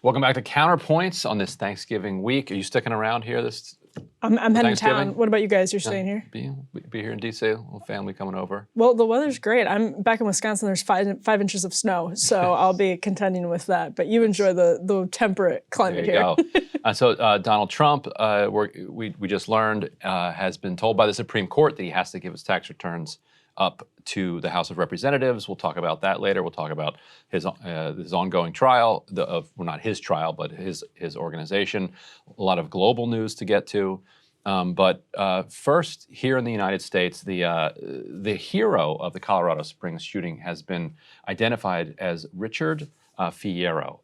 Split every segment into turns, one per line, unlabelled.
Welcome back to Counterpoints on this Thanksgiving week. Are you sticking around here this
I'm heading to town. What about you guys? You're staying here?
Be here in DC, a little family coming over.
Well, the weather's great. I'm back in Wisconsin. There's five inches of snow, so I'll be contending with that. But you enjoy the temperate climate here.
There you go. So Donald Trump, we just learned, has been told by the Supreme Court that he has to give his tax returns up to the House of Representatives. We'll talk about that later. We'll talk about his ongoing trial, well, not his trial, but his organization. A lot of global news to get to. But first, here in the United States, the hero of the Colorado Springs shooting has been identified as Richard Fierro.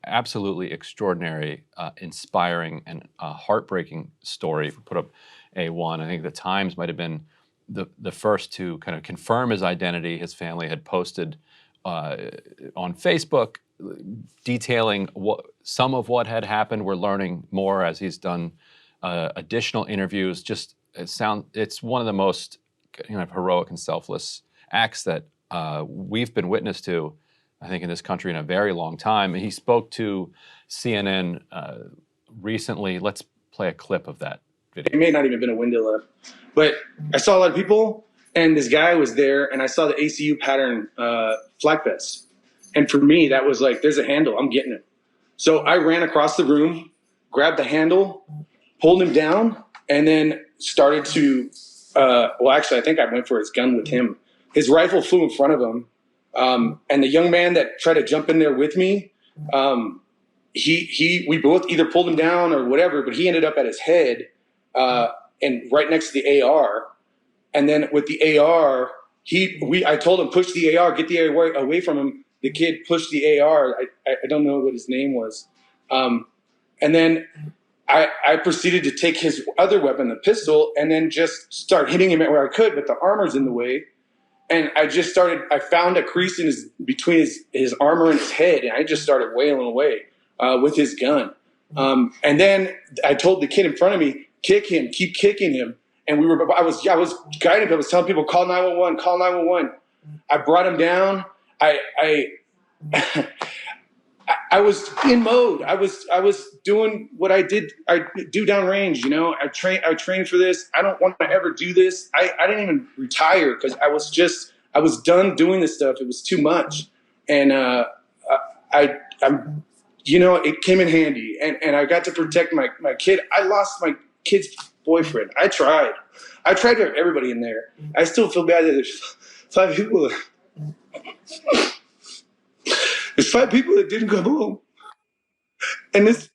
Absolutely extraordinary, inspiring, and heartbreaking story. If we put up A1, I think the Times might have been the first to kind of confirm his identity. His family had posted on Facebook detailing some of what had happened. We're learning more as he's done additional interviews. It's one of the most heroic and selfless acts that we've been witness to, I think, in this country in a very long time. He spoke to CNN recently. Let's play a clip of that video.
It may not even have been a window left, but I saw a lot of people, and this guy was there, and I saw the ACU pattern flak vest. And for me, that was like, there's a handle, I'm getting it. So I ran across the room, grabbed the handle, pulled him down, and then started to, well, actually, I think I went for his gun with him. His rifle flew in front of him. And the young man that tried to jump in there with me, we both either pulled him down or whatever, but he ended up at his head, and right next to the AR. And then with the AR, I told him, push the AR, get the AR away from him. The kid pushed the AR. I don't know what his name was. And then I proceeded to take his other weapon, the pistol, and then just start hitting him where I could, but the armor's in the way. And I found a crease between his armor and his head, and I just started wailing away with his gun. And then I told the kid in front of me, kick him, keep kicking him. And I was guiding him. I was telling people, call 911, call 911. I brought him down. I was in mode. I was doing what I do downrange. I trained for this. I don't want to ever do this. I didn't even retire because I was done doing this stuff. It was too much, and it came in handy, and I got to protect my kid. I lost my kid's boyfriend. I tried for everybody in there. I still feel bad that there's 5 people. There's 5 people that didn't come home. And this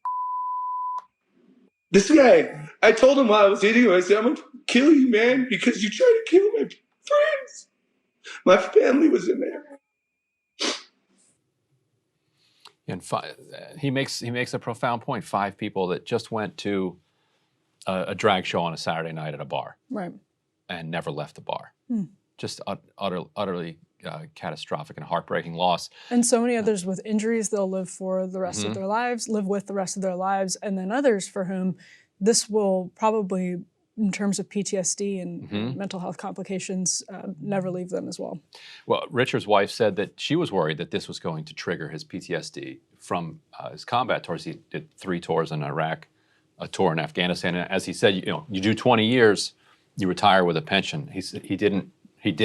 guy, I told him while I was hitting him, I said, I'm going to kill you, man, because you tried to kill my friends. My family was in there.
And he makes a profound point. 5 people that just went to a drag show on a Saturday night at a bar.
Right.
And never left the bar. Just utterly catastrophic and heartbreaking loss.
And so many others with injuries they'll live for the rest of their lives, live with the rest of their lives, and then others for whom this will probably, in terms of PTSD and mental health complications, never leave them as well.
Well, Richard's wife said that she was worried that this was going to trigger his PTSD from his combat tours. He did 3 tours in Iraq, a tour in Afghanistan, and as he said, you do 20 years, you retire with a pension. He did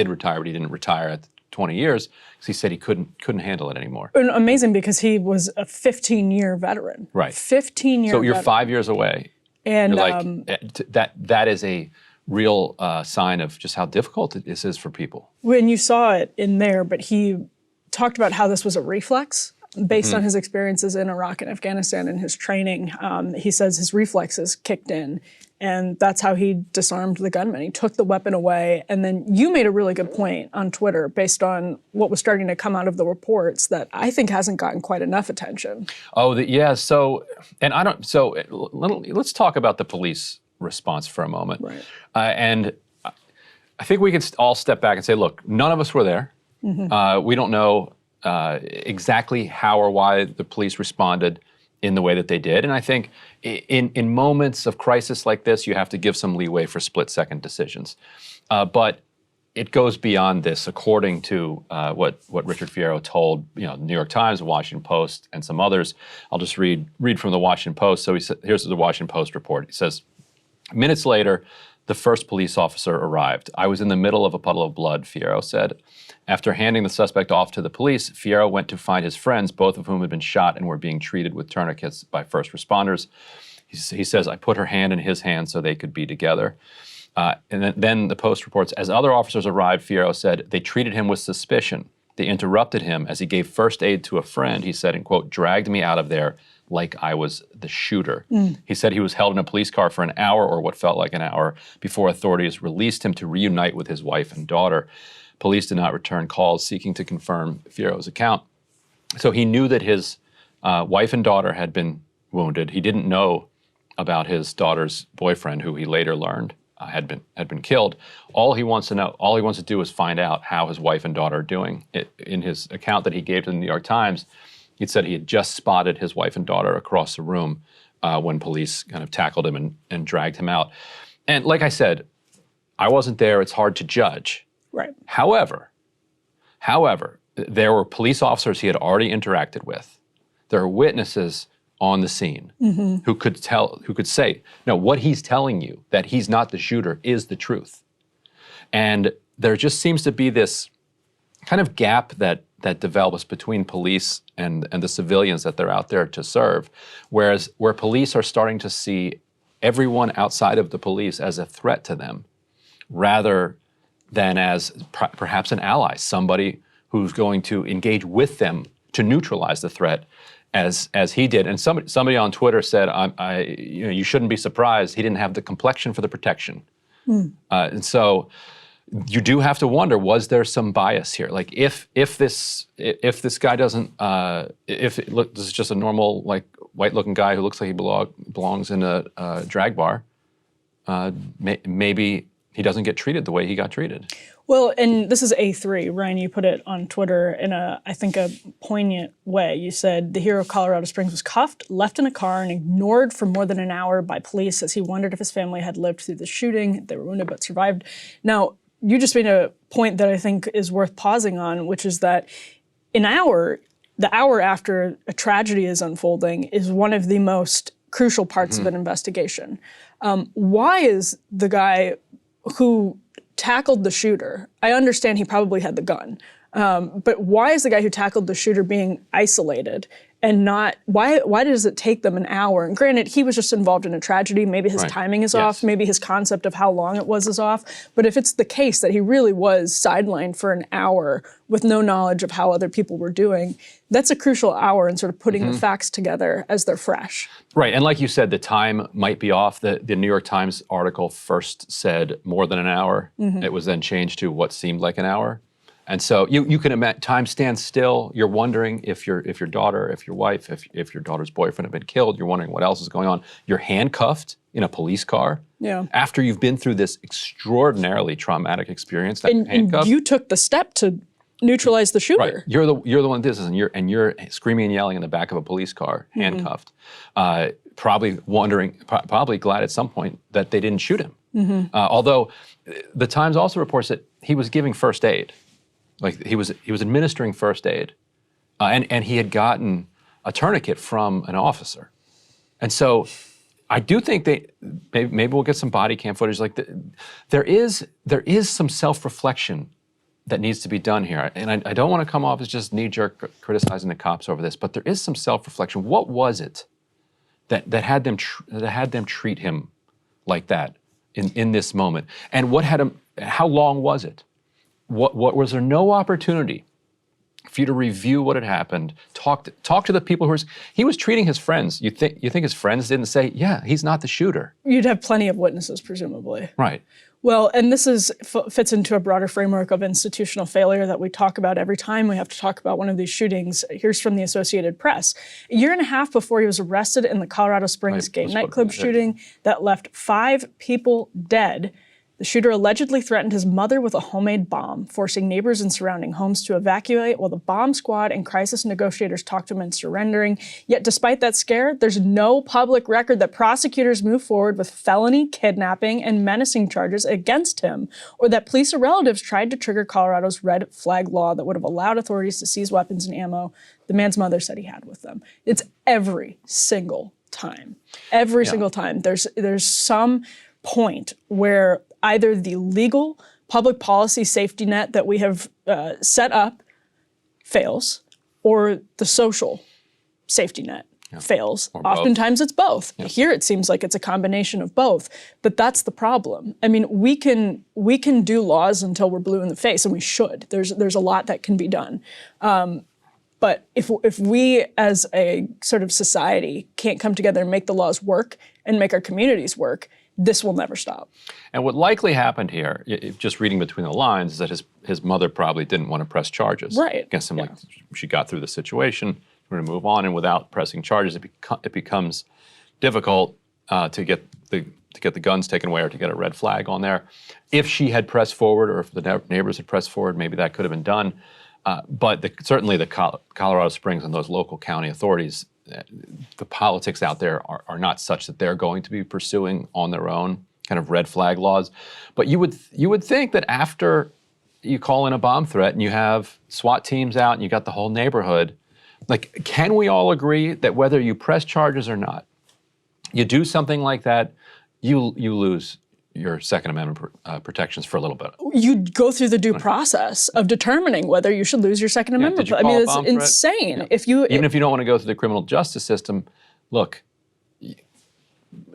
retire, but he didn't retire at 20 years because he said he couldn't handle it anymore.
And amazing because he was a 15-year veteran.
Right.
15-year
So you're
veteran.
5 years away.
And
that is a real sign of just how difficult this is for people.
When you saw it in there, but he talked about how this was a reflex based on his experiences in Iraq and Afghanistan and his training. He says his reflexes kicked in, and that's how he disarmed the gunman. He took the weapon away, and then you made a really good point on Twitter based on what was starting to come out of the reports that I think hasn't gotten quite enough attention.
Oh, yeah. So let's talk about the police response for a moment.
Right.
And I think we can all step back and say, look, none of us were there. We don't know exactly how or why the police responded in the way that they did. And I think in moments of crisis like this, you have to give some leeway for split-second decisions. But it goes beyond this, according to what Richard Fierro told the New York Times, the Washington Post, and some others. I'll just read from the Washington Post. So here's the Washington Post report. He says, minutes later, the first police officer arrived. I was in the middle of a puddle of blood, Fierro said. After handing the suspect off to the police, Fierro went to find his friends, both of whom had been shot and were being treated with tourniquets by first responders. He says, I put her hand in his hand so they could be together. And then the Post reports, as other officers arrived, Fierro said, they treated him with suspicion. They interrupted him as he gave first aid to a friend. He said, and quote, dragged me out of there like I was the shooter. He said he was held in a police car for an hour, or what felt like an hour, before authorities released him to reunite with his wife and daughter. Police did not return calls seeking to confirm Fierro's account. So he knew that his wife and daughter had been wounded. He didn't know about his daughter's boyfriend, who he later learned had been killed. All he wants to do is find out how his wife and daughter are doing. In his account that he gave to the New York Times, he said he had just spotted his wife and daughter across the room when police kind of tackled him and dragged him out. And like I said, I wasn't there. It's hard to judge.
Right.
However, there were police officers he had already interacted with. There are witnesses on the scene who could say, no, what he's telling you, that he's not the shooter, is the truth. And there just seems to be this kind of gap that develops between police and the civilians that they're out there to serve, where police are starting to see everyone outside of the police as a threat to them, rather than as perhaps an ally, somebody who's going to engage with them to neutralize the threat, as he did. And somebody on Twitter said, you shouldn't be surprised he didn't have the complexion for the protection. And so you do have to wonder, was there some bias here? Like if this guy doesn't, this is just a normal like white-looking guy who looks like he belongs in a drag bar, maybe he doesn't get treated the way he got treated.
Well, and this is A3, Ryan, you put it on Twitter in I think a poignant way. You said the hero of Colorado Springs was cuffed, left in a car, and ignored for more than an hour by police as he wondered if his family had lived through the shooting. They were wounded but survived. Now, you just made a point that I think is worth pausing on, which is that the hour after a tragedy is unfolding is one of the most crucial parts of an investigation. Why is the guy who tackled the shooter, I understand he probably had the gun, but why is the guy who tackled the shooter being isolated and not, why does it take them an hour? And granted, he was just involved in a tragedy, maybe his timing is off, maybe his concept of how long it was is off, but if it's the case that he really was sidelined for an hour with no knowledge of how other people were doing, that's a crucial hour in sort of putting the facts together as they're fresh. Right,
and like you said, the time might be off. The New York Times article first said more than an hour. It was then changed to what seemed like an hour. And so you can imagine, time stands still. You're wondering if your daughter, if your wife, if your daughter's boyfriend have been killed. You're wondering what else is going on. You're handcuffed in a police car. Yeah. After you've been through this extraordinarily traumatic experience.
And you took the step to neutralize the shooter.
Right. You're the one that does this, and you're screaming and yelling in the back of a police car, handcuffed. Probably glad at some point that they didn't shoot him. Although the Times also reports that he was giving first aid. Like he was administering first aid, and he had gotten a tourniquet from an officer, and so I do think maybe we'll get some body cam footage. Like there is some self-reflection that needs to be done here, and I don't want to come off as just knee-jerk criticizing the cops over this, but there is some self-reflection. What was it that had them treat him like that in this moment, and what had him? How long was it? What was there no opportunity for you to review what had happened? Talk to the people he was treating his friends. You think his friends didn't say, yeah, he's not the shooter?
You'd have plenty of witnesses, presumably.
Right.
Well, and this fits into a broader framework of institutional failure that we talk about every time we have to talk about one of these shootings. Here's from the Associated Press. A year and a half before he was arrested in the Colorado Springs gay nightclub shooting that left 5 people dead, The shooter allegedly threatened his mother with a homemade bomb, forcing neighbors in surrounding homes to evacuate while the bomb squad and crisis negotiators talked him into surrendering. Yet despite that scare, there's no public record that prosecutors moved forward with felony kidnapping and menacing charges against him, or that police or relatives tried to trigger Colorado's red flag law that would have allowed authorities to seize weapons and ammo the man's mother said he had with them. It's every single time. Every single time. There's some point where either the legal public policy safety net that we have set up fails, or the social safety net fails. Oftentimes it's both. Here it seems like it's a combination of both, but that's the problem. I mean, we can do laws until we're blue in the face, and we should. There's a lot that can be done. But if we as a sort of society can't come together and make the laws work and make our communities work, this will never stop.
And what likely happened here, just reading between the lines, is that his mother probably didn't want to press charges against him. Like, she got through the situation, we're going to move on, and without pressing charges, it becomes difficult to get the guns taken away or to get a red flag on there. If she had pressed forward, or if the neighbors had pressed forward, maybe that could have been done. But certainly the Colorado Springs and those local county authorities, the politics out there are not such that they're going to be pursuing on their own kind of red flag laws. But you would think that after you call in a bomb threat and you have SWAT teams out and you got the whole neighborhood, like, can we all agree that whether you press charges or not, you do something like that, you lose your Second Amendment protections for a little bit?
You go through the due process of determining whether you should lose your Second Amendment.
I mean,
it's insane.
Yeah. Even if you don't want to go through the criminal justice system, look,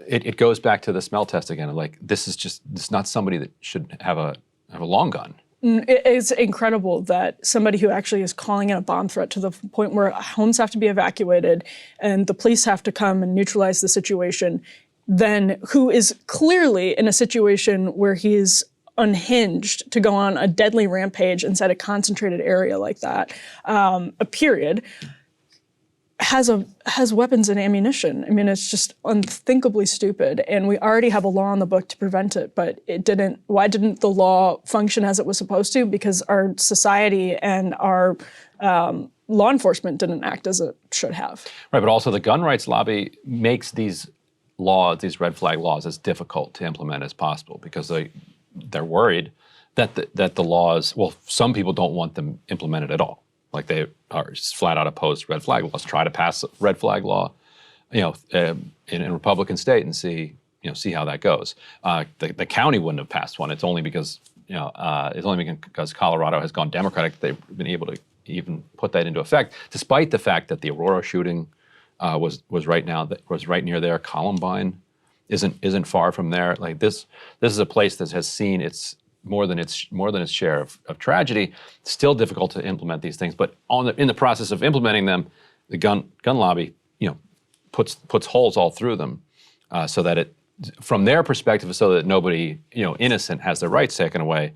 it goes back to the smell test again. Like, this is not somebody that should have a long gun.
It's incredible that somebody who actually is calling in a bomb threat to the point where homes have to be evacuated and the police have to come and neutralize the situation, then who is clearly in a situation where he's unhinged to go on a deadly rampage inside a concentrated area like that, has weapons and ammunition. I mean, it's just unthinkably stupid, and we already have a law on the book to prevent it, but it didn't. Why didn't the law function as it was supposed to? Because our society and our law enforcement didn't act as it should have. Right,
but also the gun rights lobby makes these laws, these red flag laws, as difficult to implement as possible because they're worried that the laws, well, some people don't want them implemented at all. Like, they are just flat out opposed to red flag laws. Try to pass a red flag law, in a Republican state and see how that goes. The county wouldn't have passed one. It's only because Colorado has gone Democratic that they've been able to even put that into effect, despite the fact that the Aurora shooting was right near there. Columbine isn't far from there. Like, this is a place that has seen more than its share of tragedy. It's still difficult to implement these things, but in the process of implementing them, the gun lobby puts holes all through them, so that it, from their perspective, so that nobody innocent has their rights taken away.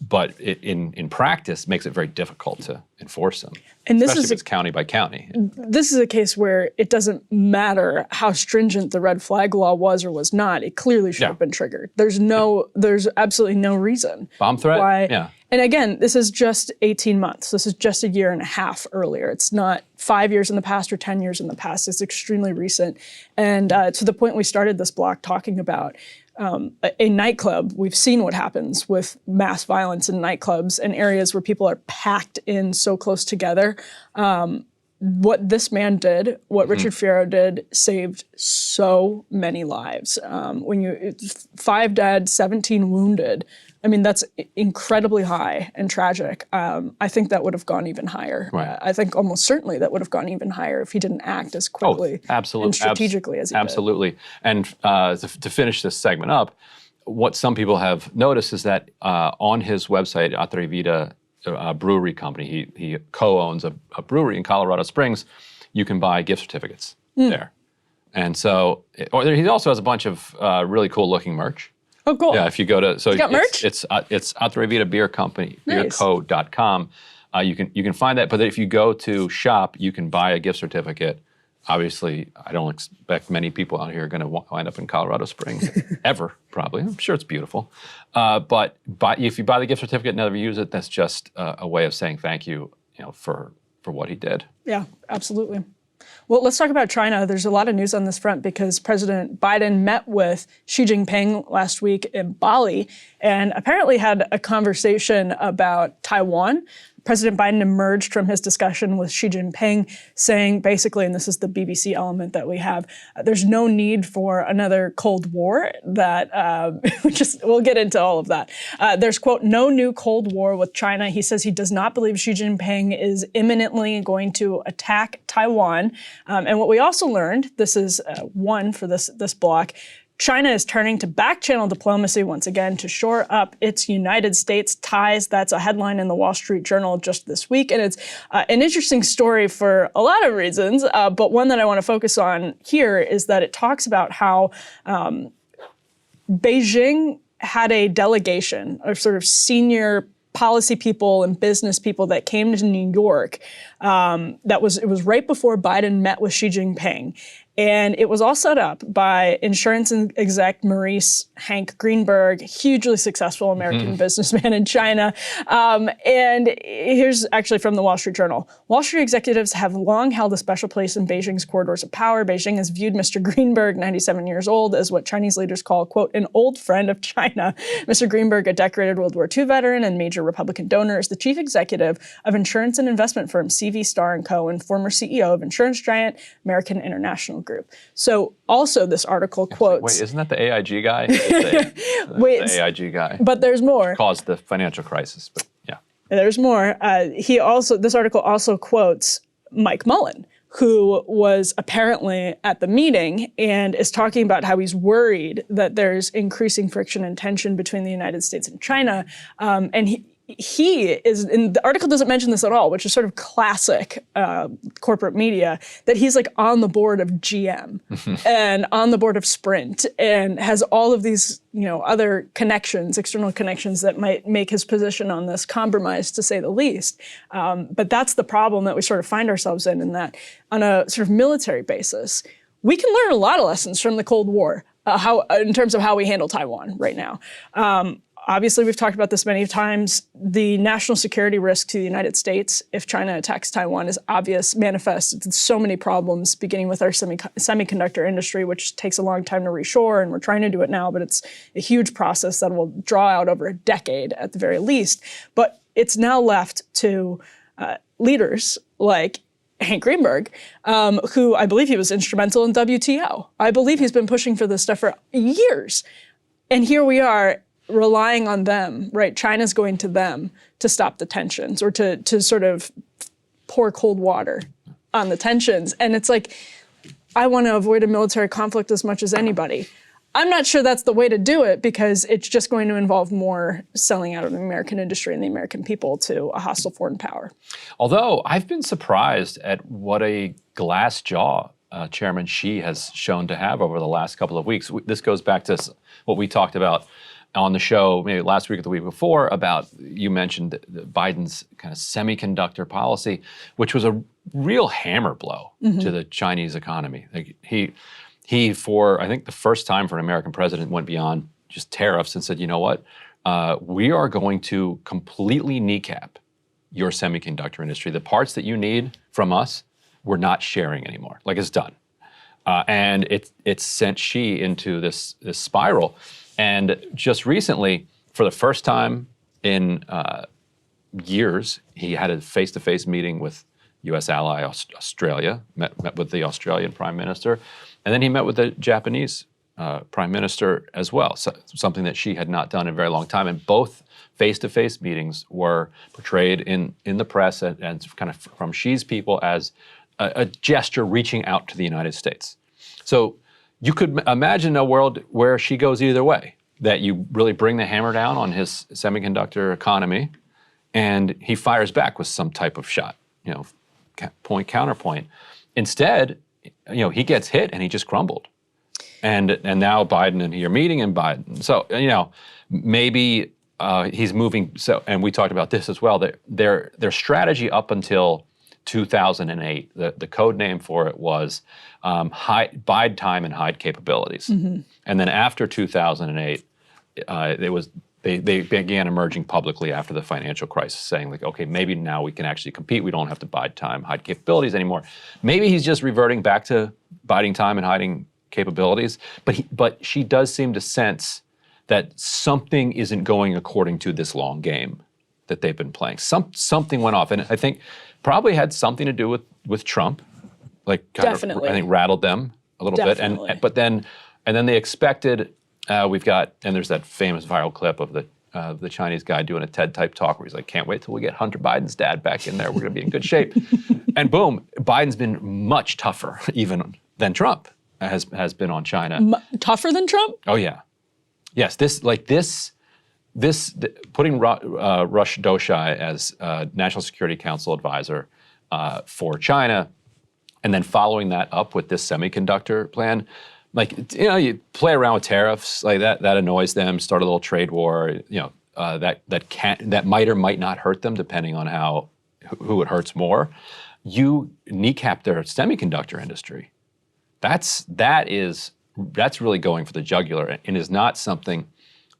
But in practice makes it very difficult to enforce them, and especially if it's county by county.
This is a case where it doesn't matter how stringent the red flag law was or was not. It clearly should have been triggered. There's absolutely no reason.
Bomb threat?
Why.
Yeah.
And again, this is just 18 months. This is just a year and a half earlier. It's not 5 years in the past or 10 years in the past. It's extremely recent. And to the point we started this block talking about, a nightclub, we've seen what happens with mass violence in nightclubs and areas where people are packed in so close together. What this man did, what Richard Fierro did, saved so many lives. 5 dead, 17 wounded. I mean, that's incredibly high and tragic. I think that would have gone even higher. Right. I think almost certainly that would have gone even higher if he didn't act as quickly and strategically as he did.
Absolutely. And to finish this segment up, what some people have noticed is that on his website, Atrevida Brewery Company, he co-owns a brewery in Colorado Springs. You can buy gift certificates there. And so, he also has a bunch of really cool looking merch.
Oh, cool.
Yeah, if you go to, so
you got merch?
It's Atrevida Beer Company,
nice.
beerco.com. You can find that, but if you go to shop, you can buy a gift certificate Obviously, I don't expect many people out here are going to wind up in Colorado Springs ever, probably. I'm sure it's beautiful. But if you buy the gift certificate and never use it, that's just a way of saying thank you, for what he did.
Yeah, absolutely. Well, let's talk about China. There's a lot of news on this front because President Biden met with Xi Jinping last week in Bali and apparently had a conversation about Taiwan. President Biden emerged from his discussion with Xi Jinping saying basically, and this is the BBC element that we have, there's no need for another Cold War. That we'll get into all of that. There's, quote, no new Cold War with China. He says he does not believe Xi Jinping is imminently going to attack Taiwan. And what we also learned, this is one for this block, China is turning to back-channel diplomacy once again to shore up its United States ties. That's a headline in the Wall Street Journal just this week. And it's an interesting story for a lot of reasons, but one that I want to focus on here is that it talks about how Beijing had a delegation of sort of senior policy people and business people that came to New York. It was right before Biden met with Xi Jinping. And it was all set up by insurance exec Maurice Hank Greenberg, hugely successful American businessman in China. And here's actually from the Wall Street Journal. Wall Street executives have long held a special place in Beijing's corridors of power. Beijing has viewed Mr. Greenberg, 97 years old, as what Chinese leaders call, quote, an old friend of China. Mr. Greenberg, a decorated World War II veteran and major Republican donor, is the chief executive of insurance and investment firm CV Starr & Co. and former CEO of insurance giant American International Group. So also this article quotes...
Wait, isn't that the AIG guy? The AIG guy.
But there's more.
Caused the financial crisis, but yeah.
There's more. This article also quotes Mike Mullen, who was apparently at the meeting and is talking about how he's worried that there's increasing friction and tension between the United States and China. And he is, and the article doesn't mention this at all, which is sort of classic corporate media, that he's like on the board of GM and on the board of Sprint and has all of these, other connections, external connections that might make his position on this compromised, to say the least. But that's the problem that we sort of find ourselves in that on a sort of military basis, we can learn a lot of lessons from the Cold War, in terms of how we handle Taiwan right now. Obviously, we've talked about this many times. The national security risk to the United States if China attacks Taiwan is obvious, manifest. It's so many problems, beginning with our semiconductor industry, which takes a long time to reshore, and we're trying to do it now, but it's a huge process that will draw out over a decade at the very least. But it's now left to leaders like Hank Greenberg, who I believe he was instrumental in WTO. I believe he's been pushing for this stuff for years. And here we are, relying on them, right? China's going to them to stop the tensions or to sort of pour cold water on the tensions. And it's like, I want to avoid a military conflict as much as anybody. I'm not sure that's the way to do it because it's just going to involve more selling out of the American industry and the American people to a hostile foreign power.
Although I've been surprised at what a glass jaw Chairman Xi has shown to have over the last couple of weeks. This goes back to what we talked about on the show maybe last week or the week before about, you mentioned Biden's kind of semiconductor policy, which was a real hammer blow to the Chinese economy. Like he, for I think the first time for an American president, went beyond just tariffs and said, you know what, we are going to completely kneecap your semiconductor industry. The parts that you need from us, we're not sharing anymore. Like, it's done. And it's sent Xi into this spiral. And just recently, for the first time in years, he had a face-to-face meeting with U.S. ally Australia, met with the Australian Prime Minister, and then he met with the Japanese Prime Minister as well, so, something that Xi had not done in a very long time. And both face-to-face meetings were portrayed in the press and kind of from Xi's people as a gesture reaching out to the United States. So you could imagine a world where Xi goes either way, that you really bring the hammer down on his semiconductor economy and he fires back with some type of shot, point, counterpoint. Instead, he gets hit and he just crumbled. And now Biden and he are meeting and Biden. So, maybe he's moving. So, and we talked about this as well, that their strategy up until 2008. The code name for it was bide time and hide capabilities. And then after 2008, they began emerging publicly after the financial crisis, saying like, okay, maybe now we can actually compete. We don't have to bide time, hide capabilities anymore. Maybe he's just reverting back to biding time and hiding capabilities. But she does seem to sense that something isn't going according to this long game that they've been playing. Something went off, and I think probably had something to do with Trump, like
Definitely.
I think rattled them a little
Definitely.
bit, and then they expected. We've got, and there's that famous viral clip of the Chinese guy doing a TED type talk where he's like, "Can't wait till we get Hunter Biden's dad back in there. We're going to be in good shape." And boom, Biden's been much tougher even than Trump has been on China.
Tougher than Trump?
Oh yeah. Yes, putting Rush Doshai as National Security Council advisor for China, and then following that up with this semiconductor plan, like, you know, you play around with tariffs like that annoys them. Start a little trade war, you know, that might or might not hurt them depending on who it hurts more. You kneecap their semiconductor industry. That's really going for the jugular, and is not something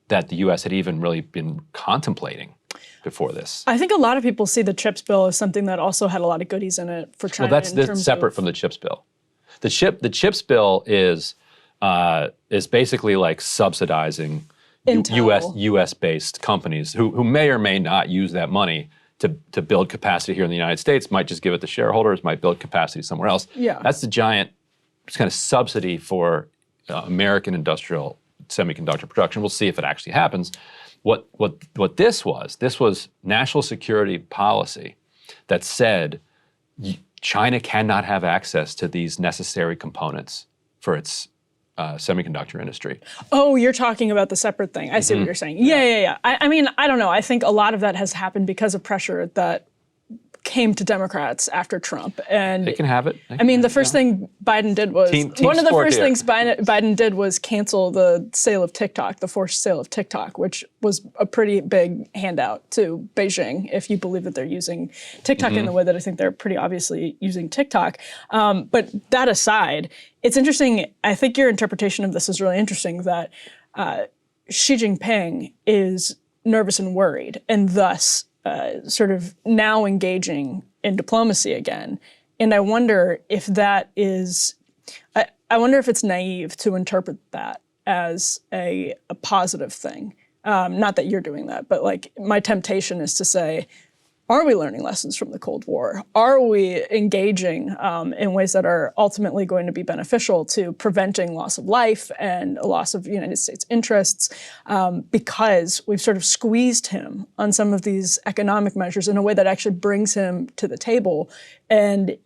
that the U.S. had even really been contemplating before this.
I think a lot of people see the CHIPS bill as something that also had a lot of goodies in it for China.
Well, that's separate from the CHIPS bill. The CHIPS bill is basically like subsidizing U.S.-based companies who may or may not use that money to build capacity here in the United States. Might just give it to shareholders. Might build capacity somewhere else.
Yeah.
That's the giant kind of subsidy for American industrial semiconductor production. We'll see if it actually happens. What this was national security policy that said China cannot have access to these necessary components for its semiconductor industry.
Oh, you're talking about the separate thing. I see what you're saying. Yeah. I mean, I don't know. I think a lot of that has happened because of pressure that came to Democrats after Trump, and
they can have it.
I mean, the first thing Biden did was one of the first things Biden did was cancel the sale of TikTok, the forced sale of TikTok, which was a pretty big handout to Beijing, if you believe that they're using TikTok in the way that I think they're pretty obviously using TikTok. But that aside, it's interesting. I think your interpretation of this is really interesting. That Xi Jinping is nervous and worried, and thus sort of now engaging in diplomacy again. And I wonder if that is, I wonder if it's naive to interpret that as a positive thing. Not that you're doing that, but like my temptation is to say, are we learning lessons from the Cold War? Are we engaging in ways that are ultimately going to be beneficial to preventing loss of life and a loss of United States interests because we've sort of squeezed him on some of these economic measures in a way that actually brings him to the table? And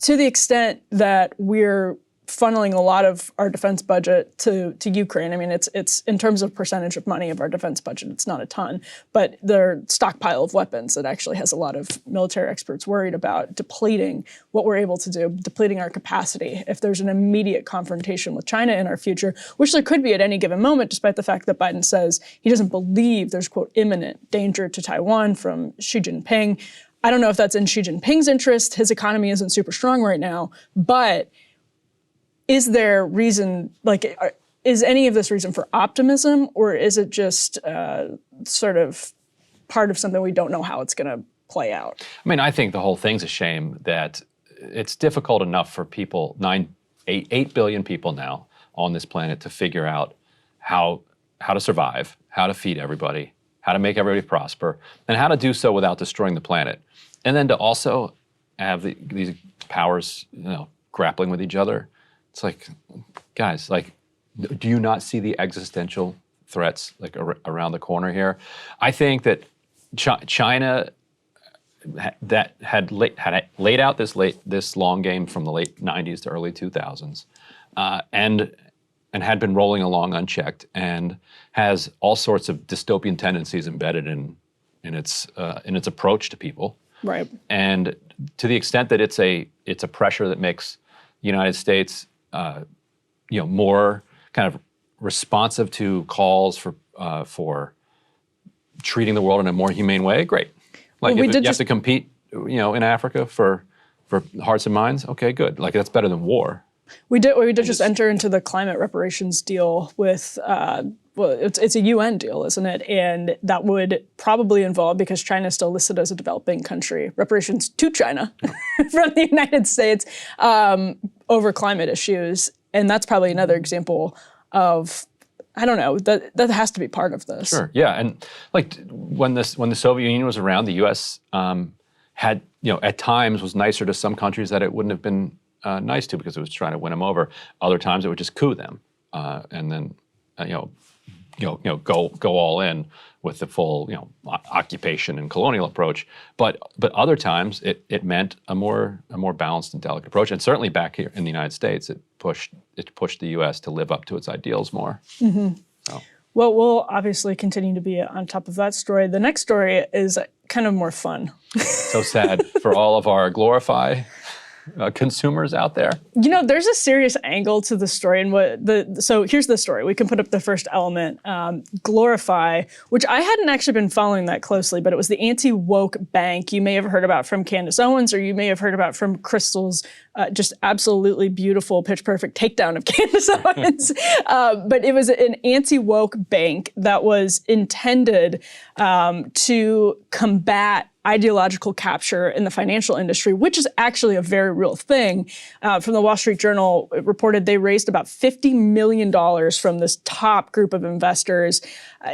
to the extent that we're funneling a lot of our defense budget to Ukraine. I mean, it's in terms of percentage of money of our defense budget, it's not a ton, but their stockpile of weapons that actually has a lot of military experts worried about depleting what we're able to do, depleting our capacity. If there's an immediate confrontation with China in our future, which there could be at any given moment, despite the fact that Biden says he doesn't believe there's, quote, imminent danger to Taiwan from Xi Jinping. I don't know if that's in Xi Jinping's interest. His economy isn't super strong right now, but is there reason, is any of this reason for optimism, or is it just sort of part of something we don't know how it's going to play out?
I mean, I think the whole thing's a shame that it's difficult enough for people, 8 billion people now on this planet, to figure out how to survive, how to feed everybody, how to make everybody prosper, and how to do so without destroying the planet. And then to also have these powers, grappling with each other. It's like, guys, do you not see the existential threats around the corner here? I think that China that had laid out this long game from the late 90s to early 2000s, and had been rolling along unchecked, and has all sorts of dystopian tendencies embedded in its approach to people.
Right.
And to the extent that it's a pressure that makes the United States more kind of responsive to calls for treating the world in a more humane way, great. Like, if you have to compete, in Africa for for hearts and minds. Okay, good. Like that's better than war.
We did just enter into the climate reparations deal with, well, it's a UN deal, isn't it? And that would probably involve, because China is still listed as a developing country, reparations to China from the United States over climate issues. And that's probably another example of, I don't know, that has to be part of this.
Sure, yeah. And like when the Soviet Union was around, the US had, at times was nicer to some countries that it wouldn't have been nice to because it was trying to win them over. Other times it would just coup them, and then go all in with the full occupation and colonial approach. But other times it meant a more balanced and delicate approach. And certainly back here in the United States, it pushed the U.S. to live up to its ideals more.
Mm-hmm.
So.
Well, we'll obviously continue to be on top of that story. The next story is kind of more fun.
So sad for all of our GloriFi consumers out there.
There's a serious angle to the story, and so here's the story. We can put up the first element. GloriFi, which I hadn't actually been following that closely, but it was the anti-woke bank you may have heard about from Candace Owens, or you may have heard about from Crystal's just absolutely beautiful, pitch perfect takedown of Candace Owens. But it was an anti-woke bank that was intended to combat ideological capture in the financial industry, which is actually a very real thing. From the Wall Street Journal, it reported they raised about $50 million from this top group of investors.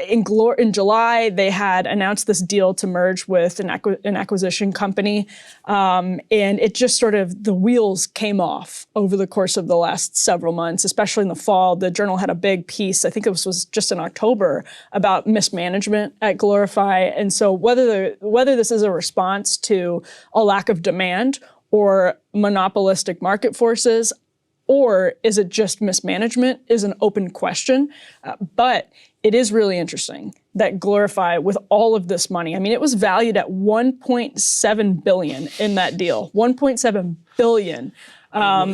In July, they had announced this deal to merge with an acquisition company. And it just sort of, the wheels came off over the course of the last several months, especially in the fall. The Journal had a big piece, I think it was just in October, about mismanagement at GloriFi. And so whether this is a response to a lack of demand or monopolistic market forces, or is it just mismanagement, is an open question. But it is really interesting that GloriFi, with all of this money, I mean, it was valued at $1.7 billion in that deal. $1.7 billion.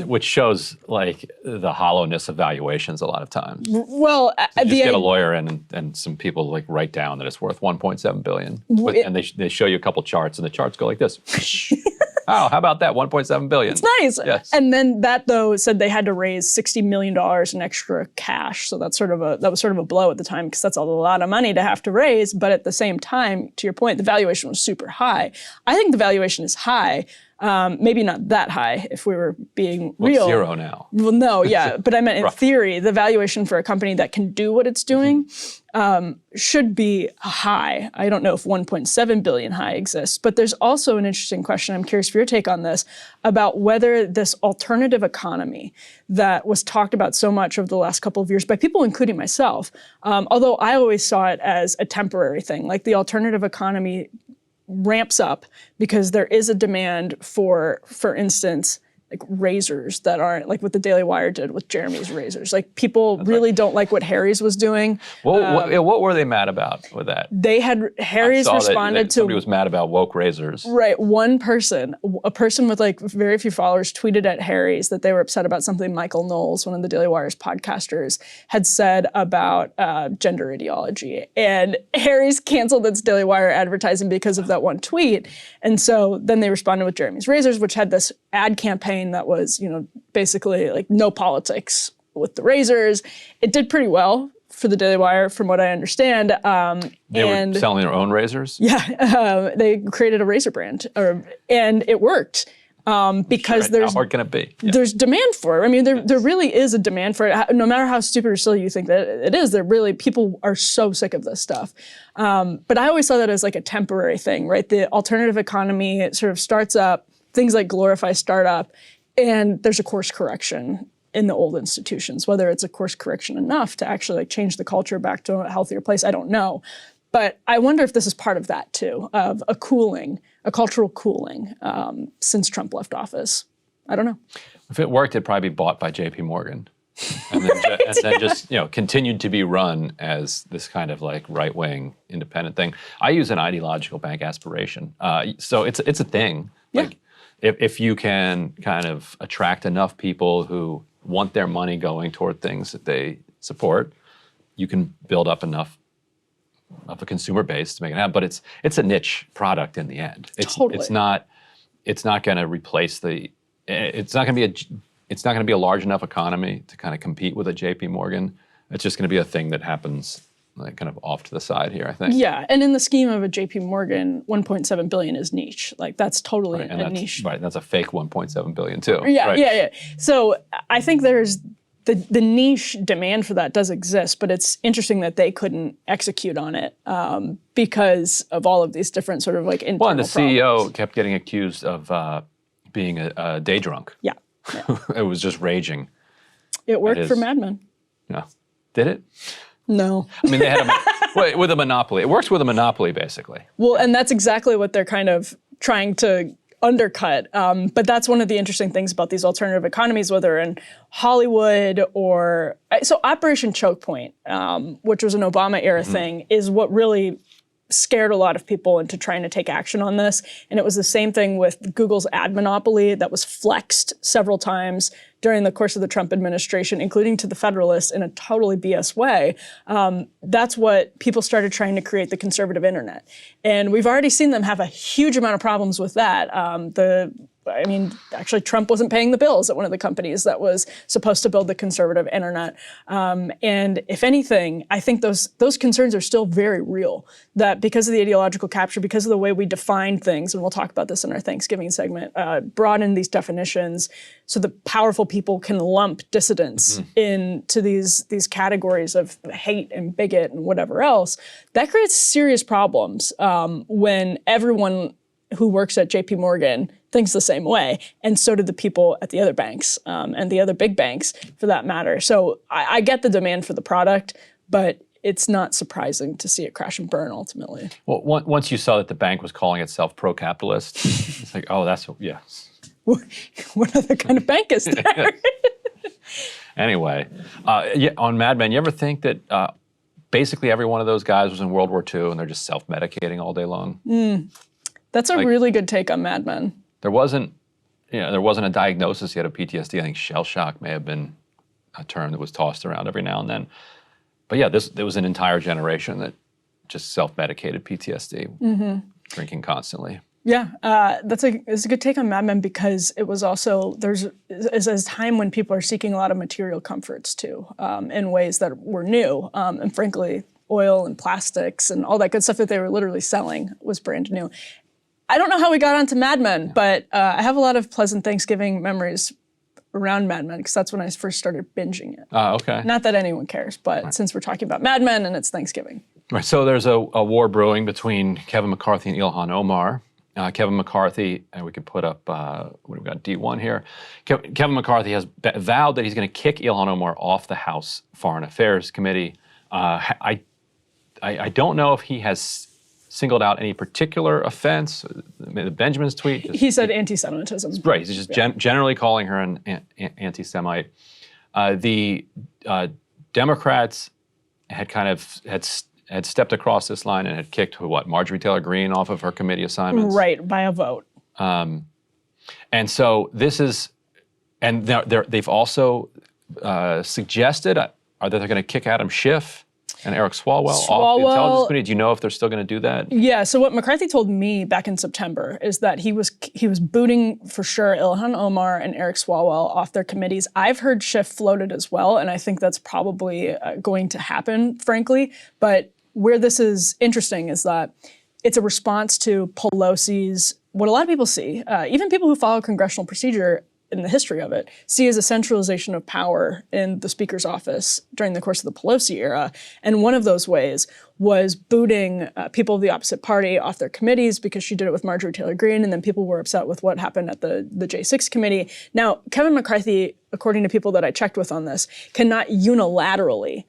Which shows like the hollowness of valuations a lot of times.
Well,
so just get a lawyer in and some people like write down that it's worth $1.7 billion. And they show you a couple charts, and the charts go like this. Oh, how about that? $1.7 billion.
It's nice. Yes. And then that, though, said they had to raise $60 million in extra cash. So that was sort of a blow at the time, because that's a lot of money to have to raise. But at the same time, to your point, the valuation was super high. I think the valuation is high. Maybe not that high if we were being real.
It's zero now.
Well, no, yeah. But I meant in theory, the valuation for a company that can do what it's doing should be high. I don't know if 1.7 billion high exists, but there's also an interesting question. I'm curious for your take on this, about whether this alternative economy that was talked about so much over the last couple of years by people, including myself, although I always saw it as a temporary thing, like the alternative economy ramps up because there is a demand for instance, like razors that aren't like what the Daily Wire did with Jeremy's razors. Like people really don't like what Harry's was doing.
What were they mad about with that?
They had, Harry's responded to—
somebody was mad about woke razors.
Right, one person, a person with like very few followers, tweeted at Harry's that they were upset about something Michael Knowles, one of the Daily Wire's podcasters, had said about gender ideology. And Harry's canceled its Daily Wire advertising because of that one tweet. And so then they responded with Jeremy's razors, which had this ad campaign that was, basically like no politics with the razors. It did pretty well for the Daily Wire, from what I understand.
They were selling their own razors?
Yeah, they created a razor brand, and it worked. Because
how hard can it be? Yeah.
There's demand for it. I mean, there really is a demand for it. No matter how stupid or silly you think that it is, people are so sick of this stuff. But I always saw that as like a temporary thing, right? The alternative economy, it sort of starts up, things like GloriFi start up, and there's a course correction in the old institutions. Whether it's a course correction enough to actually like change the culture back to a healthier place, I don't know. But I wonder if this is part of that too, of a cultural cooling since Trump left office. I don't know.
If it worked, it'd probably be bought by J.P. Morgan. And then just continued to be run as this kind of like right-wing independent thing. I use an ideological bank aspiration. So it's a thing.
Yeah.
Like, if you can kind of attract enough people who want their money going toward things that they support, you can build up enough of a consumer base to make it happen. But it's a niche product in the end.
Totally.
It's not it's not going to replace the. It's not going to be It's not going to be a large enough economy to kind of compete with a J.P. Morgan. It's just going to be a thing that happens like kind of off to the side here, I think.
Yeah, and in the scheme of a J.P. Morgan, 1.7 billion is niche. Like that's totally
and
a niche.
Right, that's a fake 1.7 billion too.
Yeah,
right.
yeah. So I think there's the niche demand for that does exist, but it's interesting that they couldn't execute on it because of all of these different sort of like internal
Well, and the CEO
problems.
kept getting accused of being a day drunk.
Yeah.
It was just raging.
It worked for Mad Men.
Yeah. Did it?
No.
I mean, they had with a monopoly. It works with a monopoly, basically.
Well, and that's exactly what they're kind of trying to undercut. But that's one of the interesting things about these alternative economies, whether in Hollywood or so Operation Choke Point, which was an Obama era thing, is what really scared a lot of people into trying to take action on this. And it was the same thing with Google's ad monopoly that was flexed several times during the course of the Trump administration, including to the Federalists in a totally BS way. That's what people started trying to create the conservative internet. And we've already seen them have a huge amount of problems with that. Actually, Trump wasn't paying the bills at one of the companies that was supposed to build the conservative internet. And if anything, I think those concerns are still very real. That because of the ideological capture, because of the way we define things, and we'll talk about this in our Thanksgiving segment, broaden these definitions so that powerful people can lump dissidents into these categories of hate and bigot and whatever else, that creates serious problems when everyone who works at J.P. Morgan thinks the same way, and so do the people at the other banks and the other big banks, for that matter. So I get the demand for the product, but it's not surprising to see it crash and burn ultimately.
Well, once you saw that the bank was calling itself pro-capitalist, it's like, oh, yes.
What other kind of bank is there?
Anyway, on Mad Men, you ever think that basically every one of those guys was in World War II and they're just self-medicating all day long?
That's a really good take on Mad Men.
There wasn't a diagnosis yet of PTSD. I think shell shock may have been a term that was tossed around every now and then. But yeah, there was an entire generation that just self-medicated PTSD, drinking constantly.
Yeah, it's a good take on Mad Men because it was also there's a time when people are seeking a lot of material comforts too, in ways that were new, and frankly, oil and plastics and all that good stuff that they were literally selling was brand new. I don't know how we got onto Mad Men, but I have a lot of pleasant Thanksgiving memories around Mad Men because that's when I first started binging it.
Okay.
Not that anyone cares, but since we're talking about Mad Men and it's Thanksgiving.
Right. So there's a war brewing between Kevin McCarthy and Ilhan Omar. Kevin McCarthy, and we can put up, what have we got, D1 here. Kevin McCarthy has vowed that he's going to kick Ilhan Omar off the House Foreign Affairs Committee. I don't know if he has singled out any particular offense. Benjamin's tweet.
He said anti-Semitism.
Right. He's just generally calling her an anti-Semite. The Democrats had stepped across this line and had kicked Marjorie Taylor Greene off of her committee assignments.
Right, by a vote.
And so this is, and they've also suggested that they're going to kick Adam Schiff and Eric Swalwell off the Intelligence Committee. Do you know if they're still going to do that?
Yeah, so what McCarthy told me back in September is that he was booting for sure Ilhan Omar and Eric Swalwell off their committees. I've heard Schiff floated as well, and I think that's probably going to happen, frankly. But where this is interesting is that it's a response to Pelosi's, what a lot of people see, even people who follow congressional procedure in the history of it, see as a centralization of power in the Speaker's office during the course of the Pelosi era. And one of those ways was booting people of the opposite party off their committees because she did it with Marjorie Taylor Greene, and then people were upset with what happened at the J6 committee. Now, Kevin McCarthy, according to people that I checked with on this, cannot unilaterally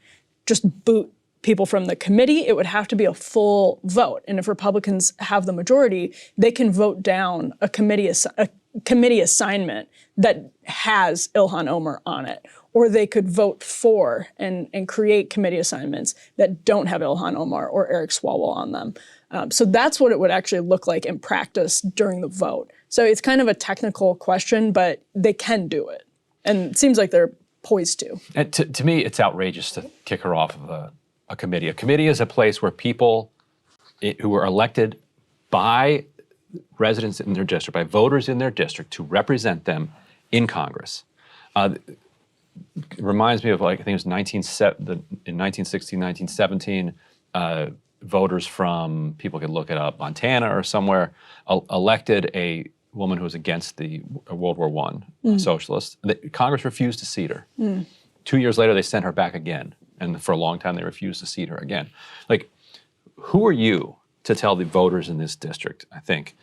just boot people from the committee. It would have to be a full vote. And if Republicans have the majority, they can vote down a committee assignment that has Ilhan Omar on it. Or they could vote for and create committee assignments that don't have Ilhan Omar or Eric Swalwell on them. So that's what it would actually look like in practice during the vote. So it's kind of a technical question, but they can do it. And it seems like they're poised to.
And to me, it's outrageous to kick her off of a committee. A committee is a place where people who were elected by residents in their district, by voters in their district to represent them in Congress. It reminds me of, like, I think it was in 1916, 1917, voters from, people could look it up, Montana or somewhere, elected a woman who was against the World War I socialist. Congress refused to seat her. 2 years later, they sent her back again. And for a long time, they refused to seat her again. Like, who are you to tell the voters in this district, I think,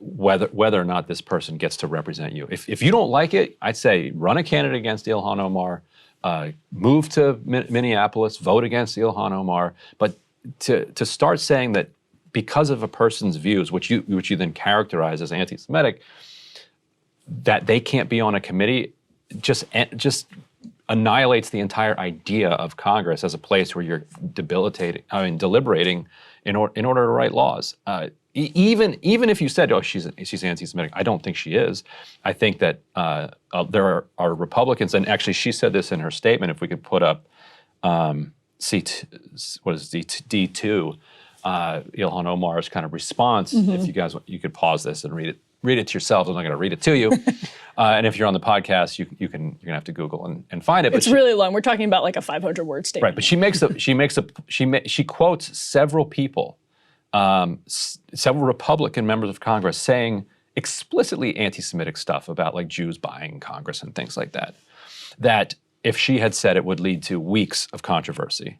whether or not this person gets to represent you? If you don't like it, I'd say run a candidate against Ilhan Omar, move to Minneapolis, vote against Ilhan Omar. But to start saying that because of a person's views, which you then characterize as anti-Semitic, that they can't be on a committee, just annihilates the entire idea of Congress as a place where you're deliberating in order to write laws. Even if you said, oh, she's anti-Semitic, I don't think she is. I think that there are Republicans, and actually she said this in her statement. If we could put up D2, Ilhan Omar's kind of response. If you guys, you could pause this and read it to yourselves. I'm not going to read it to you. And if you're on the podcast, you're going to have to Google and find it. But
it's really long. We're talking about like a 500-word statement.
Right, but she quotes several people, several Republican members of Congress saying explicitly anti-Semitic stuff about, like, Jews buying Congress and things like that. That if she had said it would lead to weeks of controversy.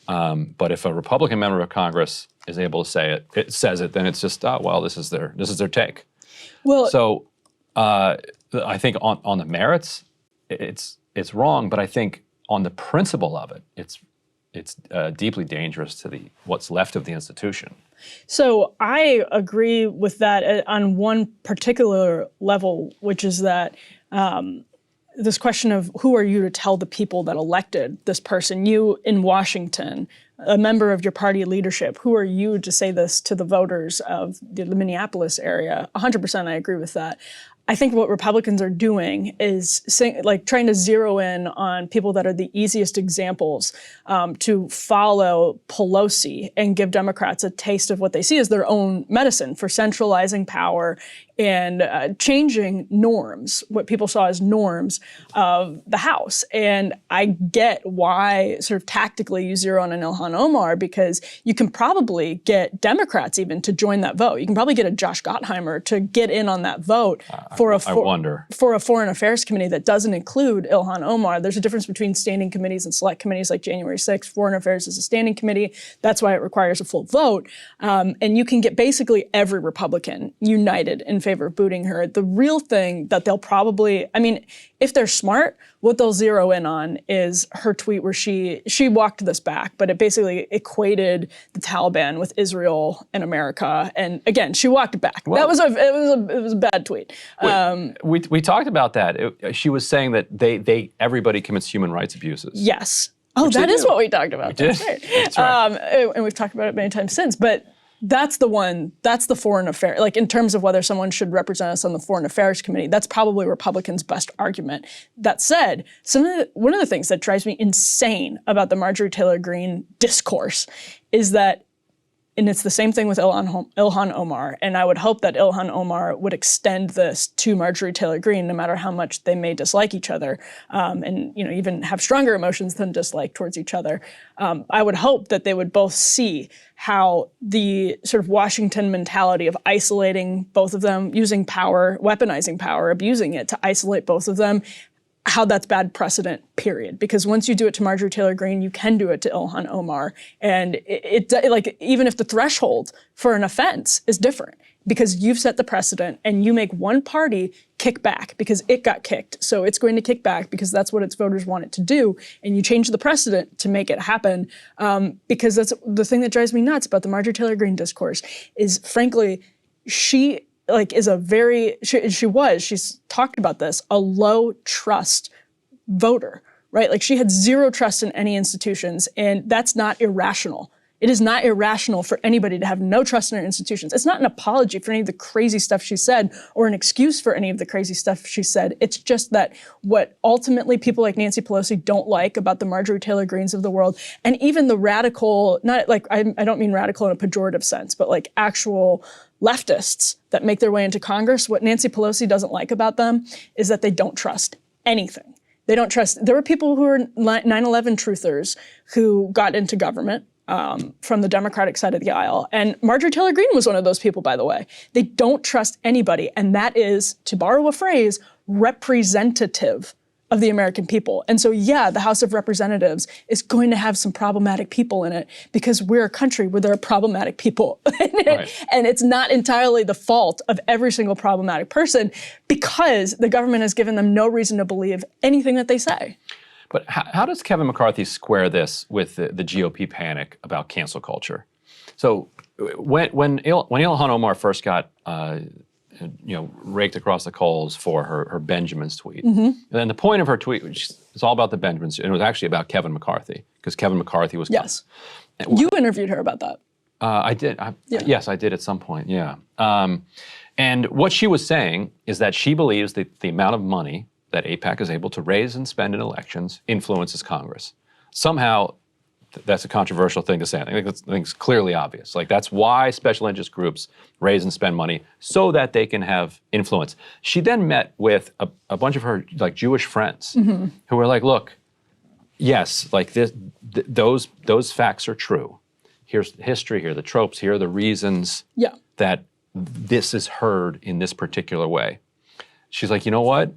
But if a Republican member of Congress is able to say it says it, then it's just, oh, well, this is their take. Well, so I think on the merits, it's wrong. But I think on the principle of it, it's deeply dangerous to what's left of the institution.
So I agree with that on one particular level, which is that this question of who are you to tell the people that elected this person, you in Washington, a member of your party leadership, who are you to say this to the voters of the Minneapolis area? 100% I agree with that. I think what Republicans are doing is trying to zero in on people that are the easiest examples to follow Pelosi and give Democrats a taste of what they see as their own medicine for centralizing power and changing norms, what people saw as norms of the House. And I get why sort of tactically you zero in on Ilhan Omar, because you can probably get Democrats even to join that vote. You can probably get a Josh Gottheimer to get in on that vote for a foreign affairs committee that doesn't include Ilhan Omar. There's a difference between standing committees and select committees like January 6th. Foreign affairs is a standing committee. That's why it requires a full vote. And you can get basically every Republican united in favor of booting her. The real thing that they'll probably, I mean, if they're smart, what they'll zero in on is her tweet where she walked this back, but it basically equated the Taliban with Israel and America. And again, she walked it back. Well, it was a bad tweet.
We talked about that. She was saying that everybody commits human rights abuses.
Yes. Oh, that is what we talked about. That's right.
That's right.
And we've talked about it many times since. But that's the one, that's the foreign affairs, like in terms of whether someone should represent us on the Foreign Affairs Committee, that's probably Republicans' best argument. That said, one of the things that drives me insane about the Marjorie Taylor Greene discourse is that, and it's the same thing with Ilhan Omar, and I would hope that Ilhan Omar would extend this to Marjorie Taylor Greene, no matter how much they may dislike each other, and even have stronger emotions than dislike towards each other. I would hope that they would both see how the sort of Washington mentality of isolating both of them, using power, weaponizing power, abusing it to isolate both of them, how that's bad precedent, period. Because once you do it to Marjorie Taylor Greene, you can do it to Ilhan Omar. And it even if the threshold for an offense is different, because you've set the precedent and you make one party kick back because it got kicked. So it's going to kick back because that's what its voters want it to do. And you change the precedent to make it happen. Because that's the thing that drives me nuts about the Marjorie Taylor Greene discourse is, frankly, she's talked about this, a low trust voter, right? Like, she had zero trust in any institutions, and that's not irrational. It is not irrational for anybody to have no trust in our institutions. It's not an apology for any of the crazy stuff she said or an excuse for any of the crazy stuff she said. It's just that what ultimately people like Nancy Pelosi don't like about the Marjorie Taylor Greenes of the world, and even the radical, not like, I don't mean radical in a pejorative sense, but like actual leftists that make their way into Congress, what Nancy Pelosi doesn't like about them is that they don't trust anything. They don't trust. There were people who were 9/11 truthers who got into government from the Democratic side of the aisle. And Marjorie Taylor Greene was one of those people, by the way. They don't trust anybody. And that is, to borrow a phrase, representative of the American people. And so, yeah, the House of Representatives is going to have some problematic people in it because we're a country where there are problematic people. Right. And it's not entirely the fault of every single problematic person because the government has given them no reason to believe anything that they say.
But how does Kevin McCarthy square this with the GOP panic about cancel culture? So when Ilhan Omar first got raked across the coals for her Benjamins tweet. And then the point of her tweet, which is all about the Benjamins, and it was actually about Kevin McCarthy, because Kevin McCarthy was...
Yes. You interviewed her about that.
I did. Yes, I did at some point, yeah. And what she was saying is that she believes that the amount of money that AIPAC is able to raise and spend in elections influences Congress. Somehow, that's a controversial thing to say. I think it's clearly obvious. Like, that's why special interest groups raise and spend money so that they can have influence. She then met with a bunch of her Jewish friends who were like, look, yes, like those facts are true. Here's the history, here are the tropes, here are the reasons that this is heard in this particular way. She's like, you know what?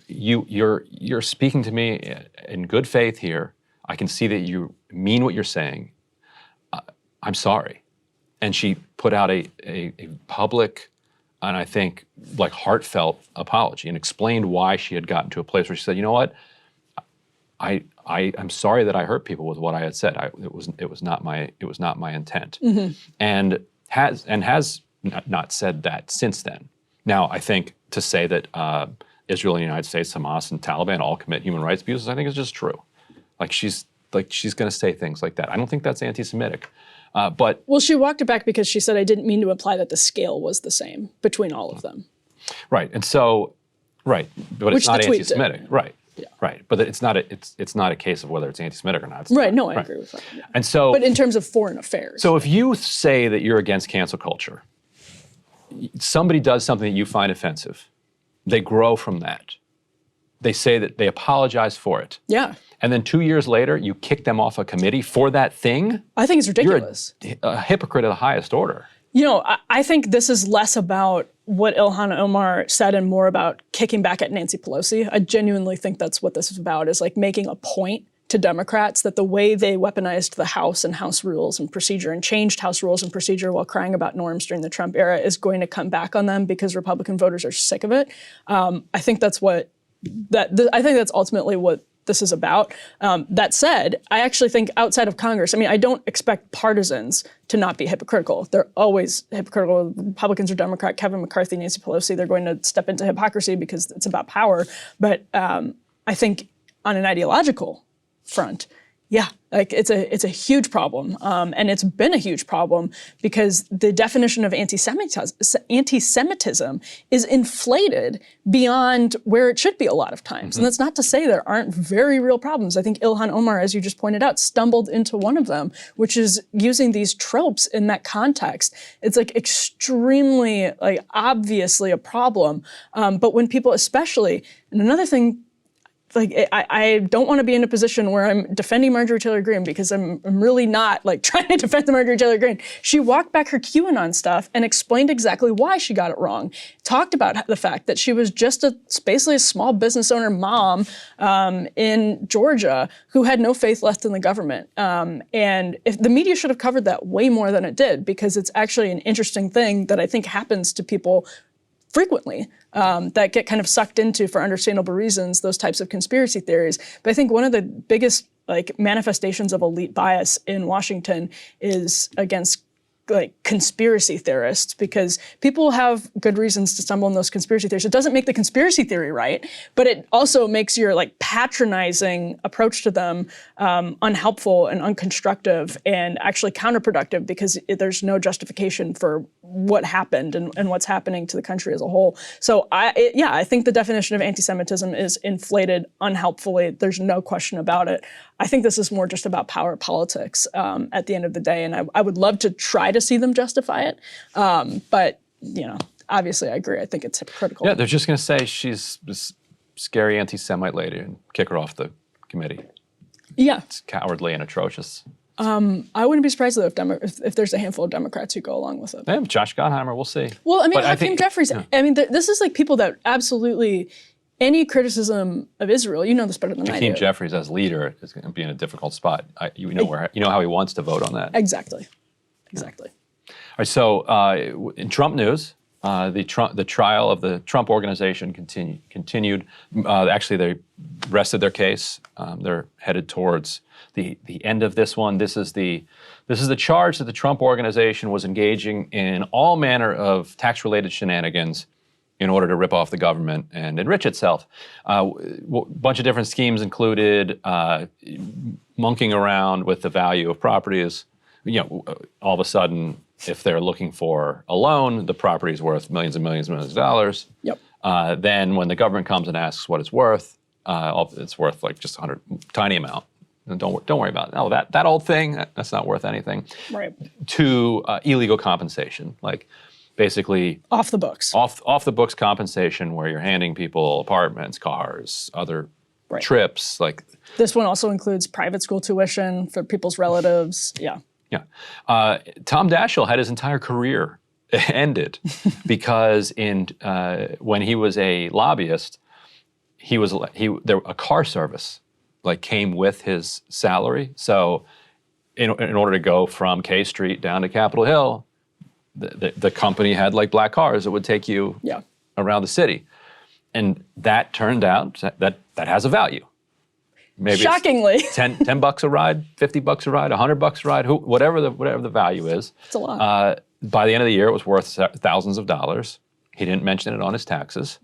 You're speaking to me in good faith here. I can see that you mean what you're saying. I'm sorry. And she put out a public and I think heartfelt apology and explained why she had gotten to a place where she said, you know what, I'm sorry that I hurt people with what I had said. It was not my intent. And has not said that since then. Now, I think to say that Israel and the United States, Hamas and Taliban all commit human rights abuses, I think is just true. She's going to say things like that. I don't think that's anti-Semitic. Well,
she walked it back because she said, I didn't mean to imply that the scale was the same between all of them.
Right. And so, right. But
Which
it's not
the tweet
anti-Semitic.
did.
Right.
Yeah.
Right. But it's not a case of whether it's anti-Semitic or not.
Right. No, I agree with that. Yeah.
And so,
but in terms of foreign affairs.
So if you say that you're against cancel culture, somebody does something that you find offensive, they grow from that. They say that they apologize for it.
Yeah.
And then 2 years later, you kick them off a committee for that thing?
I think it's ridiculous.
You're a hypocrite of the highest order.
I think this is less about what Ilhan Omar said and more about kicking back at Nancy Pelosi. I genuinely think that's what this is about, is making a point to Democrats that the way they weaponized the House and House rules and procedure and changed House rules and procedure while crying about norms during the Trump era is going to come back on them because Republican voters are sick of it. I think that's ultimately what this is about. That said, I actually think outside of Congress, I don't expect partisans to not be hypocritical. They're always hypocritical. Republicans or Democrat, Kevin McCarthy, Nancy Pelosi, they're going to step into hypocrisy because it's about power. But I think on an ideological front, yeah, it's a huge problem, and it's been a huge problem because the definition of anti-Semitism is inflated beyond where it should be a lot of times. And that's not to say there aren't very real problems. I think Ilhan Omar, as you just pointed out, stumbled into one of them, which is using these tropes in that context. It's extremely obviously a problem. But when people especially, and another thing, I don't want to be in a position where I'm defending Marjorie Taylor Greene because I'm really not trying to defend Marjorie Taylor Greene. She walked back her QAnon stuff and explained exactly why she got it wrong. Talked about the fact that she was just basically a small business owner mom in Georgia who had no faith left in the government. And if the media should have covered that way more than it did, because it's actually an interesting thing that I think happens to people frequently that get kind of sucked into, for understandable reasons, those types of conspiracy theories. But I think one of the biggest manifestations of elite bias in Washington is against conspiracy theorists, because people have good reasons to stumble in those conspiracy theories. It doesn't make the conspiracy theory right, but it also makes your patronizing approach to them unhelpful and unconstructive and actually counterproductive, because there's no justification for what happened and what's happening to the country as a whole. So I think the definition of anti-Semitism is inflated unhelpfully. There's no question about it. I think this is more just about power politics at the end of the day. And I would love to try to see them justify it. But, you know, obviously I agree. I think it's hypocritical.
Yeah, they're just going to say she's this scary anti-Semite lady and kick her off the committee.
Yeah.
It's cowardly and atrocious.
I wouldn't be surprised though if there's a handful of Democrats who go along with it.
Yeah, Josh Gottheimer, we'll see.
Well, I mean,
But
Hakeem Jeffries,
yeah.
I mean, this is like people that absolutely, any criticism of Israel, you know this better than I do.
Hakeem Jeffries as leader is going to be in a difficult spot. You know how he wants to vote on that.
Exactly. Exactly.
All right, so in Trump news, the trial of the Trump organization continued. Actually, they rested their case. They're headed towards the end of this one. This is the charge that the Trump organization was engaging in all manner of tax-related shenanigans in order to rip off the government and enrich itself. A bunch of different schemes included monkeying around with the value of properties. You know, all of a sudden, if they're looking for a loan, the property is worth millions and millions and millions of dollars.
Yep.
Then when the government comes and asks what it's worth like just 100, tiny amount. And don't worry about it. No, that old thing, that's not worth anything.
Right.
To illegal compensation, like basically
Off the books.
off the books compensation, where you're handing people apartments, cars, other
Right.
trips, like.
This one also includes private school tuition for people's relatives. Yeah.
Yeah. Tom Daschle had his entire career ended because when he was a lobbyist, a car service like came with his salary. So in order to go from K Street down to Capitol Hill, the company had like black cars that would take you around the city. And that turned out that has a value. Maybe
shockingly,
it's $10 a ride, $50 a ride, $100 a ride, whatever the value is.
It's a lot.
By the end of the year, it was worth thousands of dollars. He didn't mention it on his taxes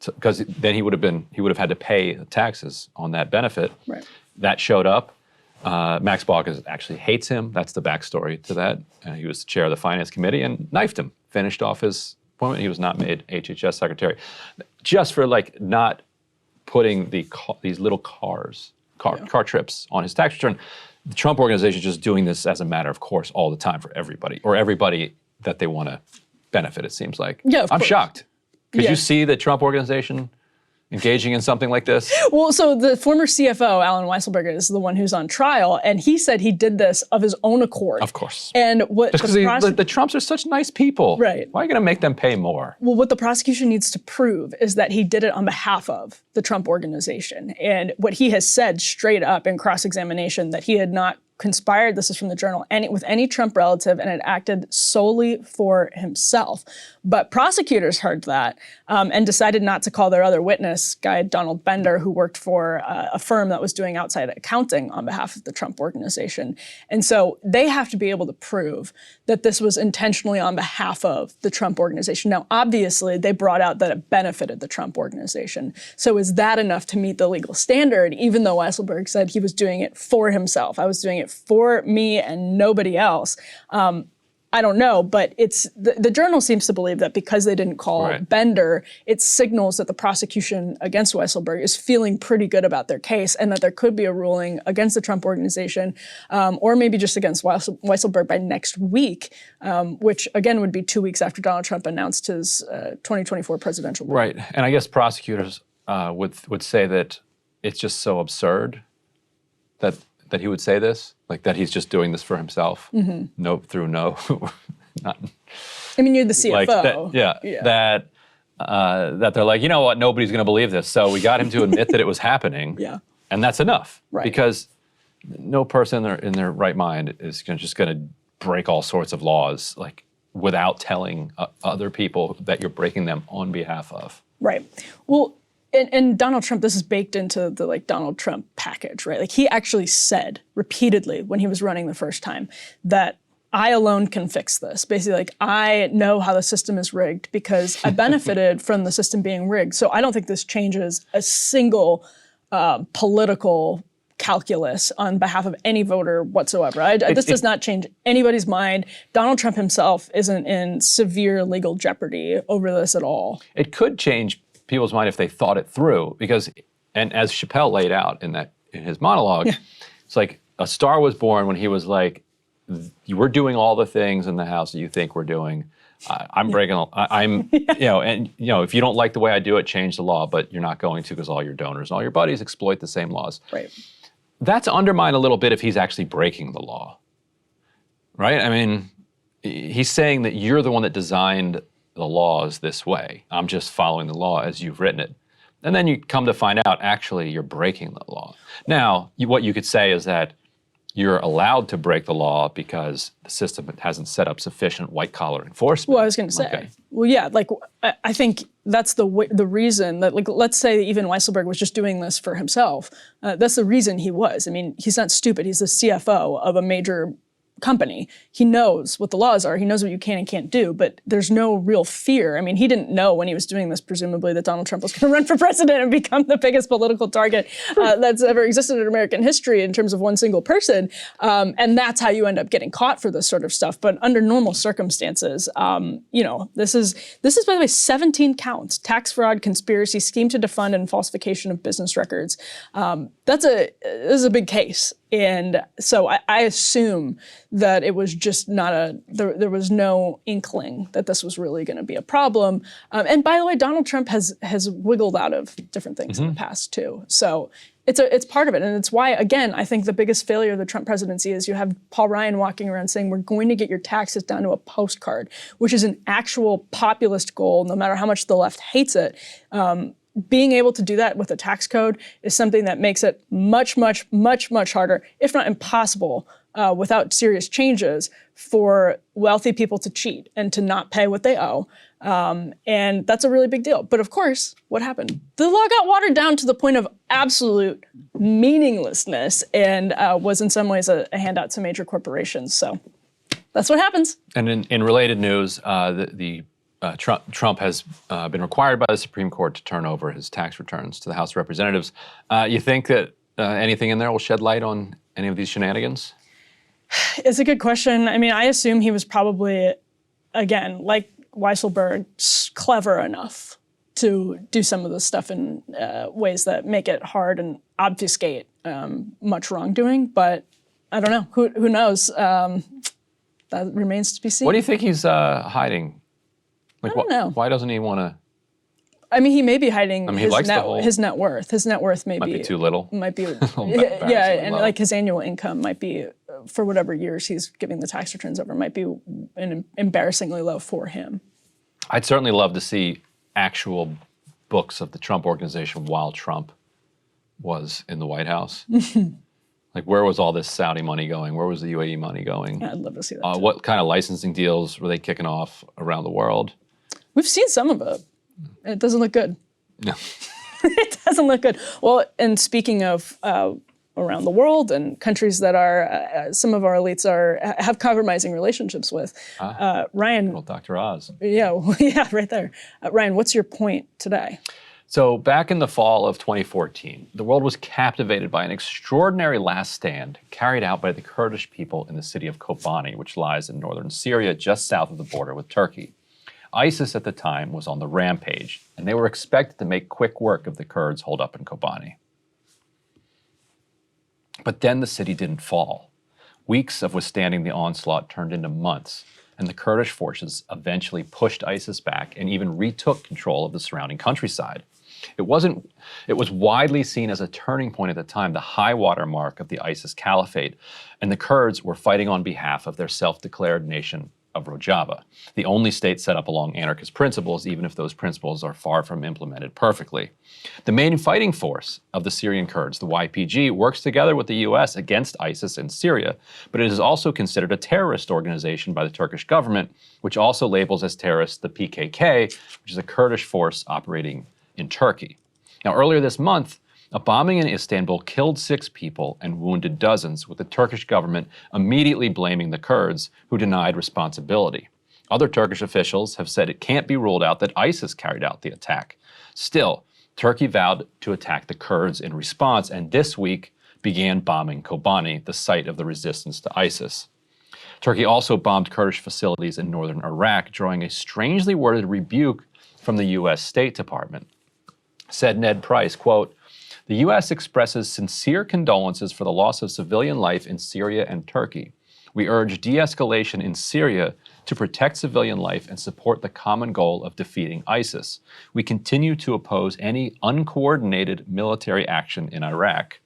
because then he would have had to pay taxes on that benefit.
Right.
That showed up. Max Baucus actually hates him. That's the backstory to that. He was the chair of the finance committee and knifed him. Finished off his appointment. He was not made HHS secretary, just for like not putting these little car trips on his tax return. The Trump organization is just doing this as a matter of course all the time for everybody, or everybody that they want to benefit, it seems like.
Yeah, of
I'm
course.
shocked. Could
Yeah.
you see the Trump organization engaging in something like this?
Well, so the former CFO, Alan Weisselberger, is the one who's on trial, and he said he did this of his own accord.
Of course.
And what
Just because the Trumps are such nice people.
Right.
Why are you going to make them pay more?
Well, what the prosecution needs to prove is that he did it on behalf of the Trump organization. And what he has said straight up in cross-examination, that he had not conspired, this is from the Journal, with any Trump relative and had acted solely for himself. But prosecutors heard that and decided not to call their other witness, guy Donald Bender, who worked for a firm that was doing outside accounting on behalf of the Trump organization. And so they have to be able to prove that this was intentionally on behalf of the Trump organization. Now, obviously, they brought out that it benefited the Trump organization. So is that enough to meet the legal standard, even though Weisselberg said he was doing it for himself? I was doing it for me and nobody else. I don't know, but it's the Journal seems to believe that because they didn't call Bender, it signals that the prosecution against Weisselberg is feeling pretty good about their case and that there could be a ruling against the Trump organization or maybe just against Weisselberg by next week, which again would be 2 weeks after Donald Trump announced his 2024 presidential bid.
Right. And I guess prosecutors would say that it's just so absurd that he would say this, like that he's just doing this for himself. Not.
I mean, you're the CFO.
Like that they're like, you know what, nobody's going to believe this, so we got him to admit that it was happening.
Yeah.
And that's enough.
Right.
Because no person in their right mind is just going to break all sorts of laws like without telling other people that you're breaking them on behalf of.
Right. Well, and Donald Trump, this is baked into the like Donald Trump package, right? Like he actually said repeatedly when he was running the first time that I alone can fix this. Basically, like I know how the system is rigged because I benefited from the system being rigged. So I don't think this changes a single political calculus on behalf of any voter whatsoever. This does not change anybody's mind. Donald Trump himself isn't in severe legal jeopardy over this at all.
It could change people's mind if they thought it through, because, and as Chappelle laid out in his monologue, it's like a star was born when he was like, we're doing all the things in the House that you think we're doing. I'm breaking. I'm, and if you don't like the way I do it, change the law. But you're not going to, because all your donors and all your buddies exploit the same laws.
Right.
That's undermined a little bit if he's actually breaking the law, right? I mean, he's saying that you're the one that designed the laws this way. I'm just following the law as you've written it. And then you come to find out, actually, you're breaking the law. Now, what you could say is that you're allowed to break the law because the system hasn't set up sufficient white-collar enforcement.
Well, I was going to say,
Okay.
well, yeah, like I think that's the reason that, like, let's say even Weisselberg was just doing this for himself. That's the reason he was. I mean, he's not stupid. He's the CFO of a major company. He knows what the laws are. He knows what you can and can't do, but there's no real fear. I mean, he didn't know when he was doing this, presumably, that Donald Trump was going to run for president and become the biggest political target that's ever existed in American history in terms of one single person. And that's how you end up getting caught for this sort of stuff. But under normal circumstances, this is, by the way, 17 counts: tax fraud, conspiracy, scheme to defund, and falsification of business records. This is a big case. And so I assume that it was just not there was no inkling that this was really going to be a problem. And by the way, Donald Trump has wiggled out of different things in the past too. So it's part of it. And it's why, again, I think the biggest failure of the Trump presidency is you have Paul Ryan walking around saying, we're going to get your taxes down to a postcard, which is an actual populist goal, no matter how much the left hates it. Being able to do that with a tax code is something that makes it much, much, much, much harder, if not impossible, without serious changes, for wealthy people to cheat and to not pay what they owe. And that's a really big deal. But of course, what happened? The law got watered down to the point of absolute meaninglessness and was in some ways a handout to major corporations. So that's what happens.
And in related news, Trump has been required by the Supreme Court to turn over his tax returns to the House of Representatives. You think that anything in there will shed light on any of these shenanigans?
It's a good question. I mean, I assume he was probably, again, like Weisselberg, clever enough to do some of this stuff in ways that make it hard and obfuscate much wrongdoing. But I don't know. Who knows? That remains to be seen.
What do you think he's hiding? Like,
I don't know.
Why doesn't he want to?
I mean, he may be hiding
he likes
his net worth. His net worth may
be too little.
Might be,
yeah,
and
low.
like his annual income might be, for whatever years he's giving the tax returns over, might be embarrassingly low for him.
I'd certainly love to see actual books of the Trump Organization while Trump was in the White House. Like, where was all this Saudi money going? Where was the UAE money going?
Yeah, I'd love to see that.
What kind of licensing deals were they kicking off around the world?
We've seen some of it. It doesn't look good.
No.
It doesn't look good. Well, and speaking of around the world and countries that are some of our elites have compromising relationships with, Ryan.
Well, Dr. Oz.
Yeah, right there. Ryan, what's your point today?
So back in the fall of 2014, the world was captivated by an extraordinary last stand carried out by the Kurdish people in the city of Kobani, which lies in northern Syria, just south of the border with Turkey. ISIS at the time was on the rampage, and they were expected to make quick work of the Kurds holed up in Kobani. But then the city didn't fall. Weeks of withstanding the onslaught turned into months, and the Kurdish forces eventually pushed ISIS back and even retook control of the surrounding countryside. It was widely seen as a turning point at the time, the high water mark of the ISIS caliphate, and the Kurds were fighting on behalf of their self-declared nation of Rojava, the only state set up along anarchist principles, even if those principles are far from implemented perfectly. The main fighting force of the Syrian Kurds, the YPG, works together with the US against ISIS in Syria, but it is also considered a terrorist organization by the Turkish government, which also labels as terrorists the PKK, which is a Kurdish force operating in Turkey. Now, earlier this month, a bombing in Istanbul killed 6 people and wounded dozens, with the Turkish government immediately blaming the Kurds, who denied responsibility. Other Turkish officials have said it can't be ruled out that ISIS carried out the attack. Still, Turkey vowed to attack the Kurds in response, and this week began bombing Kobani, the site of the resistance to ISIS. Turkey also bombed Kurdish facilities in northern Iraq, drawing a strangely worded rebuke from the U.S. State Department. Said Ned Price, quote, "The U.S. expresses sincere condolences for the loss of civilian life in Syria and Turkey. We urge de-escalation in Syria to protect civilian life and support the common goal of defeating ISIS. We continue to oppose any uncoordinated military action in Iraq.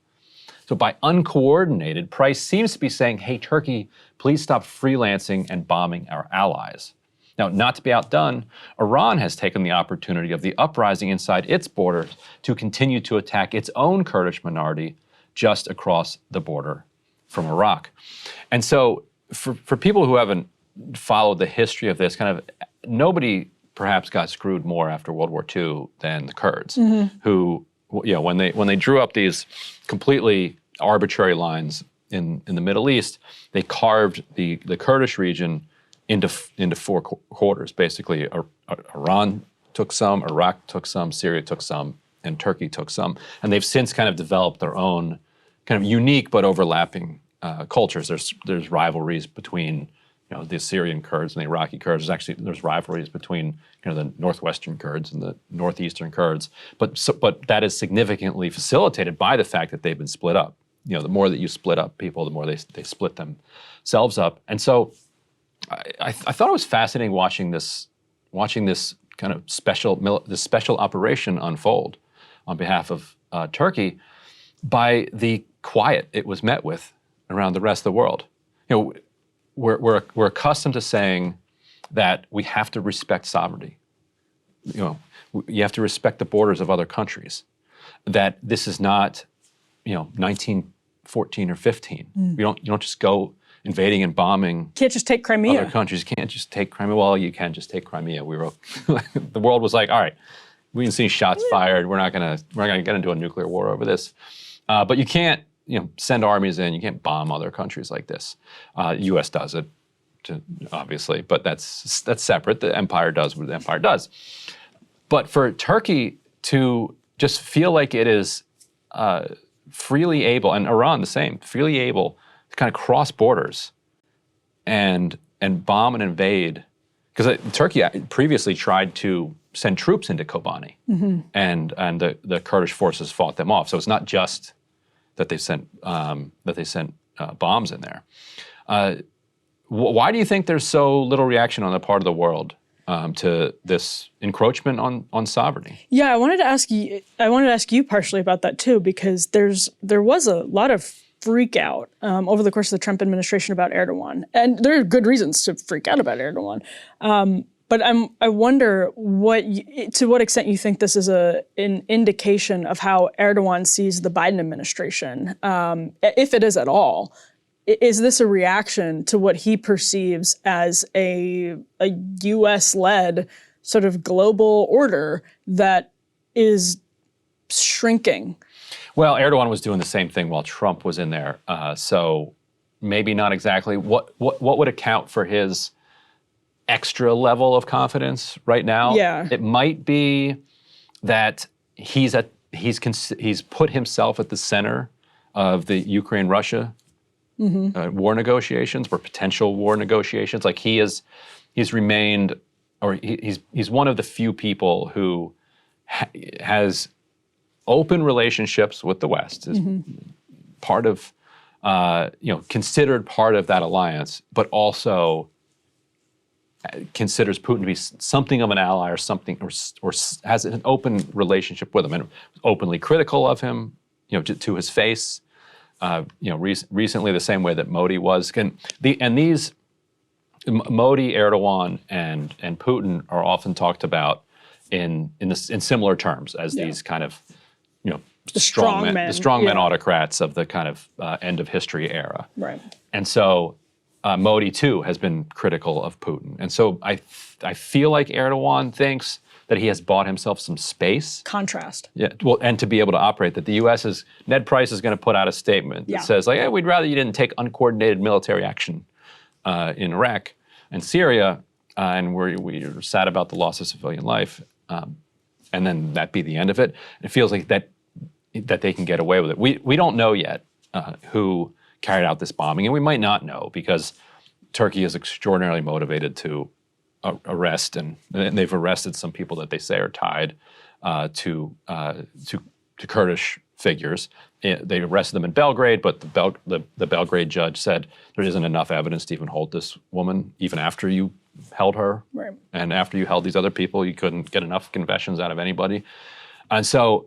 So by uncoordinated, Price seems to be saying, hey, Turkey, please stop freelancing and bombing our allies. Now, not to be outdone, Iran has taken the opportunity of the uprising inside its borders to continue to attack its own Kurdish minority just across the border from Iraq. And so for people who haven't followed the history of this, kind of nobody perhaps got screwed more after World War II than the Kurds, who, when they drew up these completely arbitrary lines in the Middle East, they carved the Kurdish region into four quarters. Basically, Iran took some, Iraq took some, Syria took some, and Turkey took some. And they've since kind of developed their own kind of unique but overlapping cultures. There's rivalries between the Syrian Kurds and the Iraqi Kurds. There's rivalries between the northwestern Kurds and the northeastern Kurds. But that is significantly facilitated by the fact that they've been split up. The more that you split up people, the more they split themselves up. And so I thought it was fascinating watching this kind of special operation unfold on behalf of Turkey by the quiet it was met with around the rest of the world. We're accustomed to saying that we have to respect sovereignty. You have to respect the borders of other countries. That this is not 1914 or 15. You don't just go invading and bombing.
Can't just take Crimea.
Other countries can't just take Crimea. Well, you can just take Crimea. The world was like, all right, we can see shots fired. We're not gonna get into a nuclear war over this. But you can't send armies in. You can't bomb other countries like this. U.S. does it, obviously, but that's separate. The empire does what the empire does. But for Turkey to just feel like it is freely able, and Iran the same, freely able to kind of cross borders and bomb and invade, because Turkey previously tried to send troops into Kobani, and the Kurdish forces fought them off. So it's not just that they sent bombs in there. Why do you think there's so little reaction on the part of the world to this encroachment on sovereignty?
Yeah, I wanted to ask you partially about that too, because there was a lot of freak out over the course of the Trump administration about Erdogan, and there are good reasons to freak out about Erdogan. But I wonder to what extent you think this is an indication of how Erdogan sees the Biden administration, if it is at all. Is this a reaction to what he perceives as a U.S.-led sort of global order that is shrinking?
Well, Erdogan was doing the same thing while Trump was in there, so maybe not exactly. What would account for his extra level of confidence right now?
Yeah.
It might be that he's put himself at the center of the Ukraine-Russia war negotiations, or potential war negotiations. Like he's remained, or he's one of the few people who has open relationships with the West, is part of, considered part of that alliance, but also considers Putin to be something of an ally or something, or has an open relationship with him, and openly critical of him, to his face. Recently, the same way that Modi was. Modi, Erdogan, and Putin are often talked about in similar terms as these kind of the strongmen autocrats of the kind of end of history era.
Right.
And so Modi too has been critical of Putin, and so I feel like Erdogan thinks that he has bought himself some space. Contrast. Yeah, well, and to be able to operate, that the U.S. Ned Price is going to put out a statement that says, like, hey, we'd rather you didn't take uncoordinated military action in Iraq and Syria, and we're sad about the loss of civilian life, and then that be the end of it. It feels like that they can get away with it. We don't know yet who carried out this bombing, and we might not know because Turkey is extraordinarily motivated to arrest, and they've arrested some people that they say are tied to Kurdish figures. They arrested them in Belgrade, but the Belgrade judge said there isn't enough evidence to even hold this woman, even after you held her.
Right.
And after you held these other people, you couldn't get enough confessions out of anybody. And so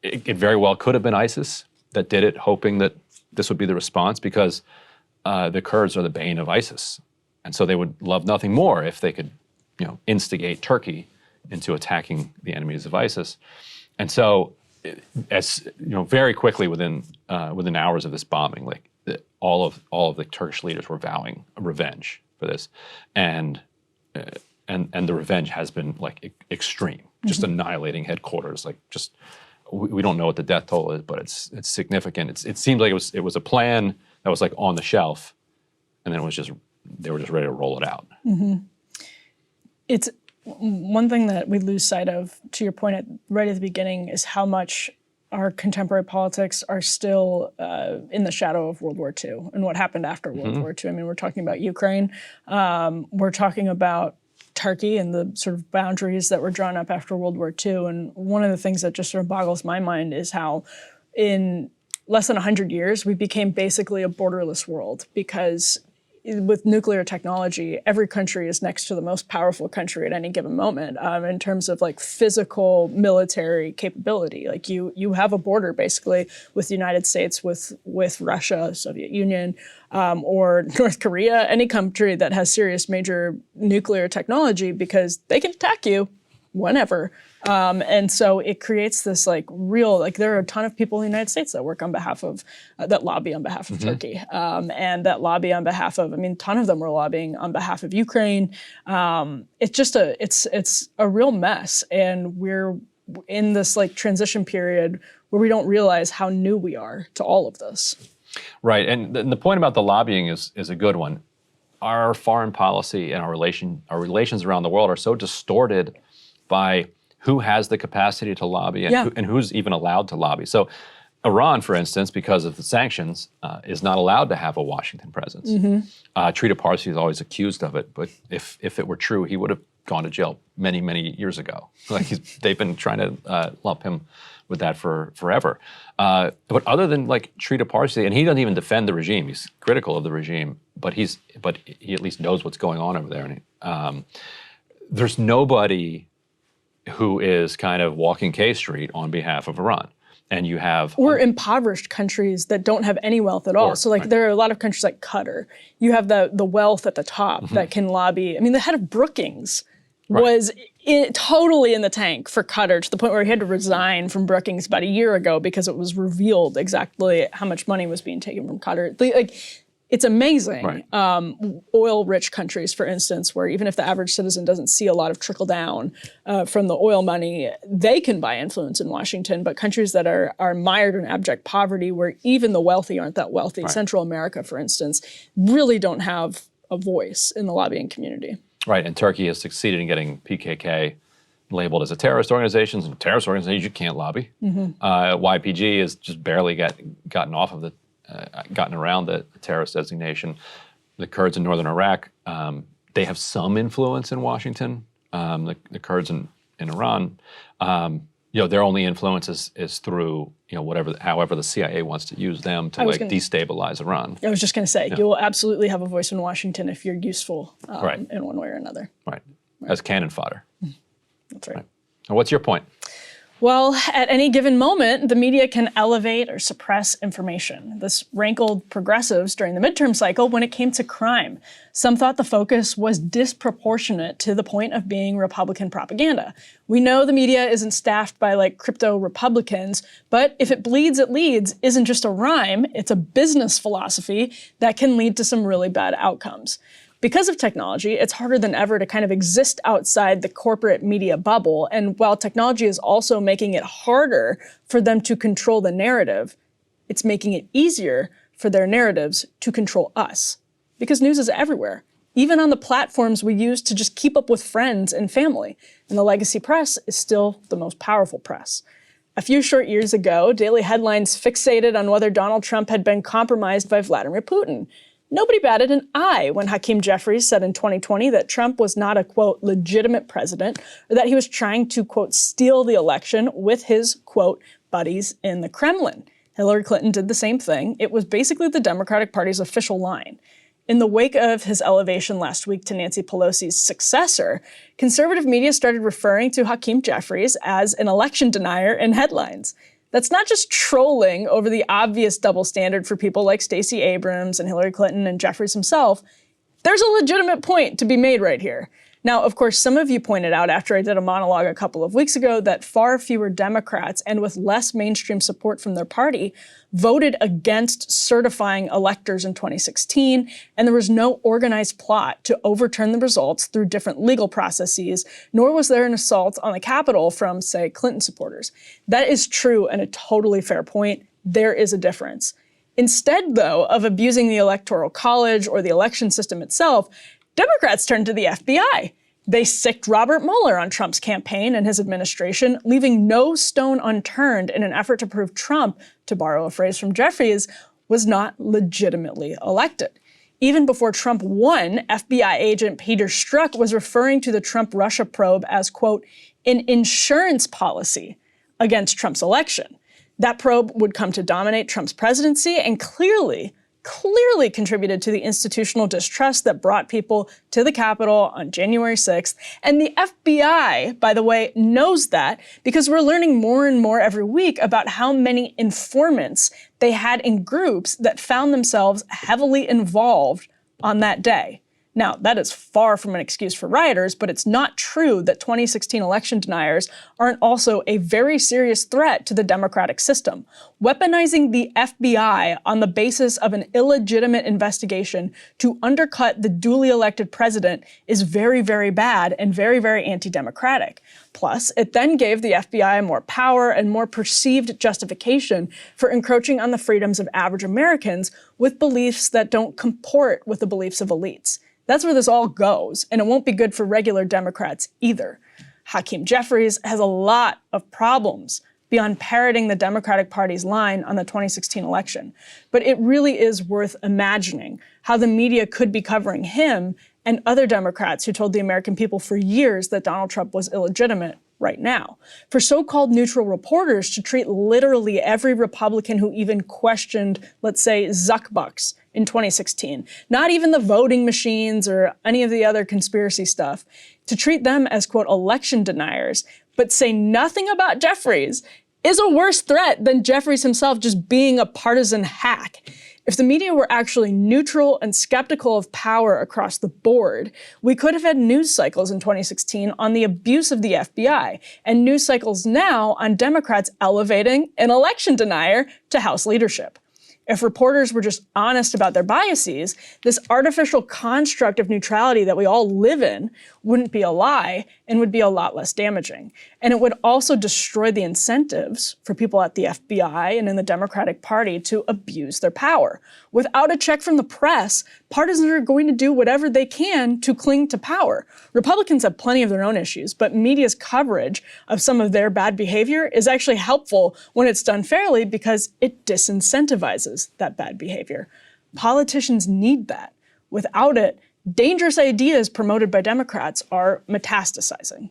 it very well could have been ISIS that did it, hoping that this would be the response, because the Kurds are the bane of ISIS. And so they would love nothing more if they could, instigate Turkey into attacking the enemies of ISIS. And so, very quickly within hours of this bombing, all of the Turkish leaders were vowing revenge for this, and the revenge has been extreme, just annihilating headquarters. We don't know what the death toll is, but it's significant. It seemed like it was a plan that was on the shelf, and then they were just ready to roll it out.
It's one thing that we lose sight of, to your point right at the beginning, is how much our contemporary politics are still in the shadow of World War II and what happened after World War II. I mean, we're talking about Ukraine. We're talking about Turkey and the sort of boundaries that were drawn up after World War II. And one of the things that just sort of boggles my mind is how in less than 100 years, we became basically a borderless world, because with nuclear technology, every country is next to the most powerful country at any given moment in terms of physical military capability. You have a border basically with the United States, with Russia, Soviet Union, or North Korea, any country that has serious major nuclear technology, because they can attack you whenever. And so it creates this real, there are a ton of people in the United States that work on behalf of, that lobby on behalf of Turkey, and that lobby on behalf of, a ton of them were lobbying on behalf of Ukraine. It's just it's a real mess. And we're in this transition period where we don't realize how new we are to all of this.
Right, and the point about the lobbying is a good one. Our foreign policy and our relations around the world are so distorted by who has the capacity to lobby and who's even allowed to lobby. So Iran, for instance, because of the sanctions, is not allowed to have a Washington presence. Trita Parsi is always accused of it, but if it were true, he would have gone to jail many, many years ago. They've been trying to lump him with that for forever. But other than Trita Parsi, and he doesn't even defend the regime, he's critical of the regime, but he at least knows what's going on over there. And there's nobody who is kind of walking K Street on behalf of Iran. And you have... Or
impoverished countries that don't have any wealth at all. There are a lot of countries like Qatar. You have the wealth at the top that can lobby. The head of Brookings was totally in the tank for Qatar, to the point where he had to resign from Brookings about a year ago because it was revealed exactly how much money was being taken from Qatar. It's amazing. Oil-rich countries, for instance, where even if the average citizen doesn't see a lot of trickle down from the oil money, they can buy influence in Washington. But countries that are mired in abject poverty, where even the wealthy aren't that wealthy, Central America, for instance, really don't have a voice in the lobbying community.
Right, and Turkey has succeeded in getting PKK labeled as a terrorist organization, and terrorist organizations you can't lobby. YPG has just barely gotten around the terrorist designation. The Kurds in northern Iraq, they have some influence in Washington. The Kurds in Iran, their only influence is through however the CIA wants to use them to destabilize Iran.
I was just going to say, you will absolutely have a voice in Washington if you're useful in one way or another.
Right, as cannon fodder.
That's right.
And what's your point?
Well, at any given moment, the media can elevate or suppress information. This rankled progressives during the midterm cycle when it came to crime. Some thought the focus was disproportionate to the point of being Republican propaganda. We know the media isn't staffed by crypto Republicans, but if it bleeds, it leads isn't just a rhyme, it's a business philosophy that can lead to some really bad outcomes. Because of technology, it's harder than ever to kind of exist outside the corporate media bubble. And while technology is also making it harder for them to control the narrative, it's making it easier for their narratives to control us. Because news is everywhere, even on the platforms we use to just keep up with friends and family. And the legacy press is still the most powerful press. A few short years ago, daily headlines fixated on whether Donald Trump had been compromised by Vladimir Putin. Nobody batted an eye when Hakeem Jeffries said in 2020 that Trump was not a, quote, legitimate president, or that he was trying to, quote, steal the election with his, quote, buddies in the Kremlin. Hillary Clinton did the same thing. It was basically the Democratic Party's official line. In the wake of his elevation last week to Nancy Pelosi's successor, conservative media started referring to Hakeem Jeffries as an election denier in headlines. That's not just trolling over the obvious double standard for people like Stacey Abrams and Hillary Clinton and Jeffries himself. There's a legitimate point to be made right here. Now, of course, some of you pointed out after I did a monologue a couple of weeks ago that far fewer Democrats and with less mainstream support from their party voted against certifying electors in 2016, and there was no organized plot to overturn the results through different legal processes, nor was there an assault on the Capitol from, say, Clinton supporters. That is true and a totally fair point. There is a difference. Instead, though, of abusing the Electoral College or the election system itself, Democrats turned to the FBI. They sicked Robert Mueller on Trump's campaign and his administration, leaving no stone unturned in an effort to prove Trump, to borrow a phrase from Jeffries, was not legitimately elected. Even before Trump won, FBI agent Peter Strzok was referring to the Trump-Russia probe as, quote, an insurance policy against Trump's election. That probe would come to dominate Trump's presidency and clearly contributed to the institutional distrust that brought people to the Capitol on January 6th. And the FBI, by the way, knows that because we're learning more and more every week about how many informants they had in groups that found themselves heavily involved on that day. Now, that is far from an excuse for rioters, but it's not true that 2016 election deniers aren't also a very serious threat to the democratic system. Weaponizing the FBI on the basis of an illegitimate investigation to undercut the duly elected president is very, very bad and very, very anti-democratic. Plus, it then gave the FBI more power and more perceived justification for encroaching on the freedoms of average Americans with beliefs that don't comport with the beliefs of elites. That's where this all goes, and it won't be good for regular Democrats either. Hakeem Jeffries has a lot of problems beyond parroting the Democratic Party's line on the 2016 election. But it really is worth imagining how the media could be covering him and other Democrats who told the American people for years that Donald Trump was illegitimate right now. For so-called neutral reporters to treat literally every Republican who even questioned, let's say, Zuckbucks in 2016, not even the voting machines or any of the other conspiracy stuff, to treat them as, quote, election deniers, but say nothing about Jeffries is a worse threat than Jeffries himself just being a partisan hack. If the media were actually neutral and skeptical of power across the board, we could have had news cycles in 2016 on the abuse of the FBI, and news cycles now on Democrats elevating an election denier to House leadership. If reporters were just honest about their biases, this artificial construct of neutrality that we all live in wouldn't be a lie and would be a lot less damaging. And it would also destroy the incentives for people at the FBI and in the Democratic Party to abuse their power. Without a check from the press, partisans are going to do whatever they can to cling to power. Republicans have plenty of their own issues, but media's coverage of some of their bad behavior is actually helpful when it's done fairly because it disincentivizes that bad behavior. Politicians need that. Without it, dangerous ideas promoted by Democrats are metastasizing.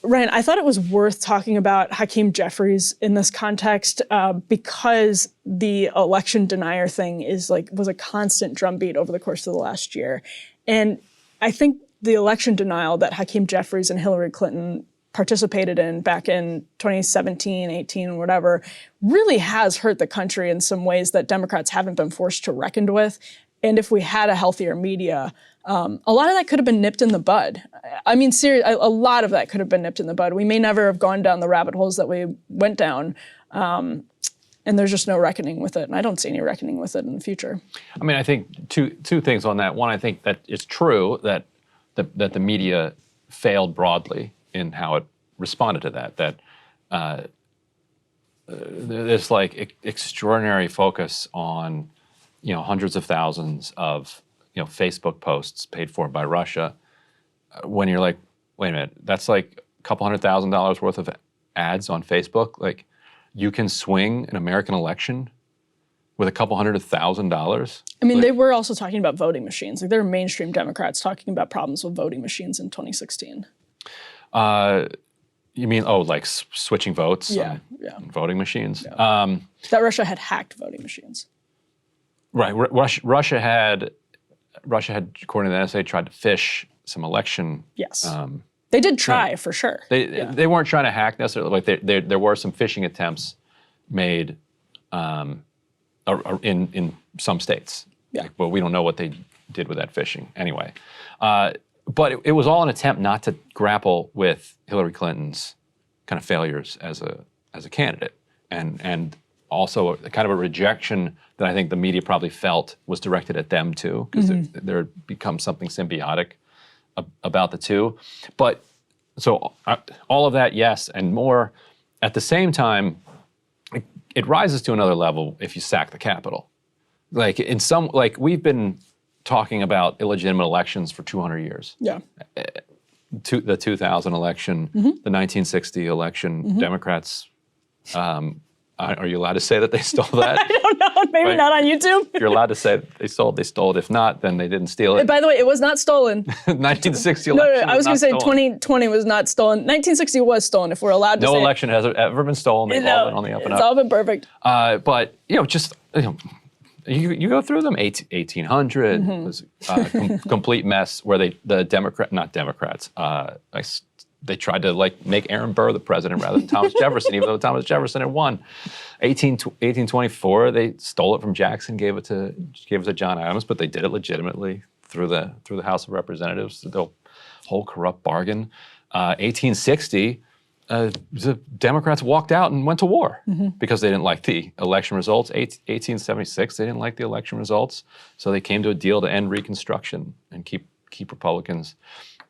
Ryan, I thought it was worth talking about Hakeem Jeffries in this context because the election denier thing was a constant drumbeat over the course of the last year. And I think the election denial that Hakeem Jeffries and Hillary Clinton participated in back in 2017, 18, whatever, really has hurt the country in some ways that Democrats haven't been forced to reckon with. And if we had a healthier media, a lot of that could have been nipped in the bud. I mean, seriously, a lot of that could have been nipped in the bud. We may never have gone down the rabbit holes that we went down, and there's just no reckoning with it. And I don't see any reckoning with it in the future. I
mean, I think two things on that. One, I think that it's true that the media failed broadly in how it responded to that. That there's like extraordinary focus on hundreds of thousands of Facebook posts paid for by Russia, when you're like, wait a minute, that's like a couple $100,000 worth of ads on Facebook. Like, you can swing an American election with a couple $100,000.
I mean, they were also talking about voting machines. Like, there were mainstream Democrats talking about problems with voting machines in 2016.
You mean, like switching votes
Yeah,
on voting machines?
Yeah. That Russia had hacked voting machines.
Right. Russia had, according to the NSA, tried to phish some election.
Yes. They did try, for sure.
They weren't trying to hack necessarily. Like there were some phishing attempts made in some states.
Yeah.
But we don't know what they did with that phishing anyway. But it was all an attempt not to grapple with Hillary Clinton's kind of failures as a candidate, and also a kind of a rejection that I think the media probably felt was directed at them too, because there had become something symbiotic about the two. But so all of that, yes, and more. At the same time, it rises to another level if you sack the Capitol. Like we've been talking about illegitimate elections for 200 years.
Yeah.
The 2000 election, the 1960 election, Democrats. Are you allowed to say that they stole that?
I don't know. Maybe not on YouTube.
If you're allowed to say they stole it. If not, then they didn't steal it.
By the way, it was not stolen.
1960 election.
No, I was going to say 2020 was not stolen. 1960 was stolen. If we're allowed to say.
No election has ever been stolen. They've all been on the up and up.
It's all been perfect.
But you go through them. 1800 was a complete mess where they tried to make Aaron Burr the president rather than Thomas Jefferson, even though Thomas Jefferson had won. 1824, they stole it from Jackson, gave it to John Adams, but they did it legitimately through the House of Representatives, the whole corrupt bargain. 1860, the Democrats walked out and went to war because they didn't like the election results. 1876, they didn't like the election results, so they came to a deal to end Reconstruction and keep Republicans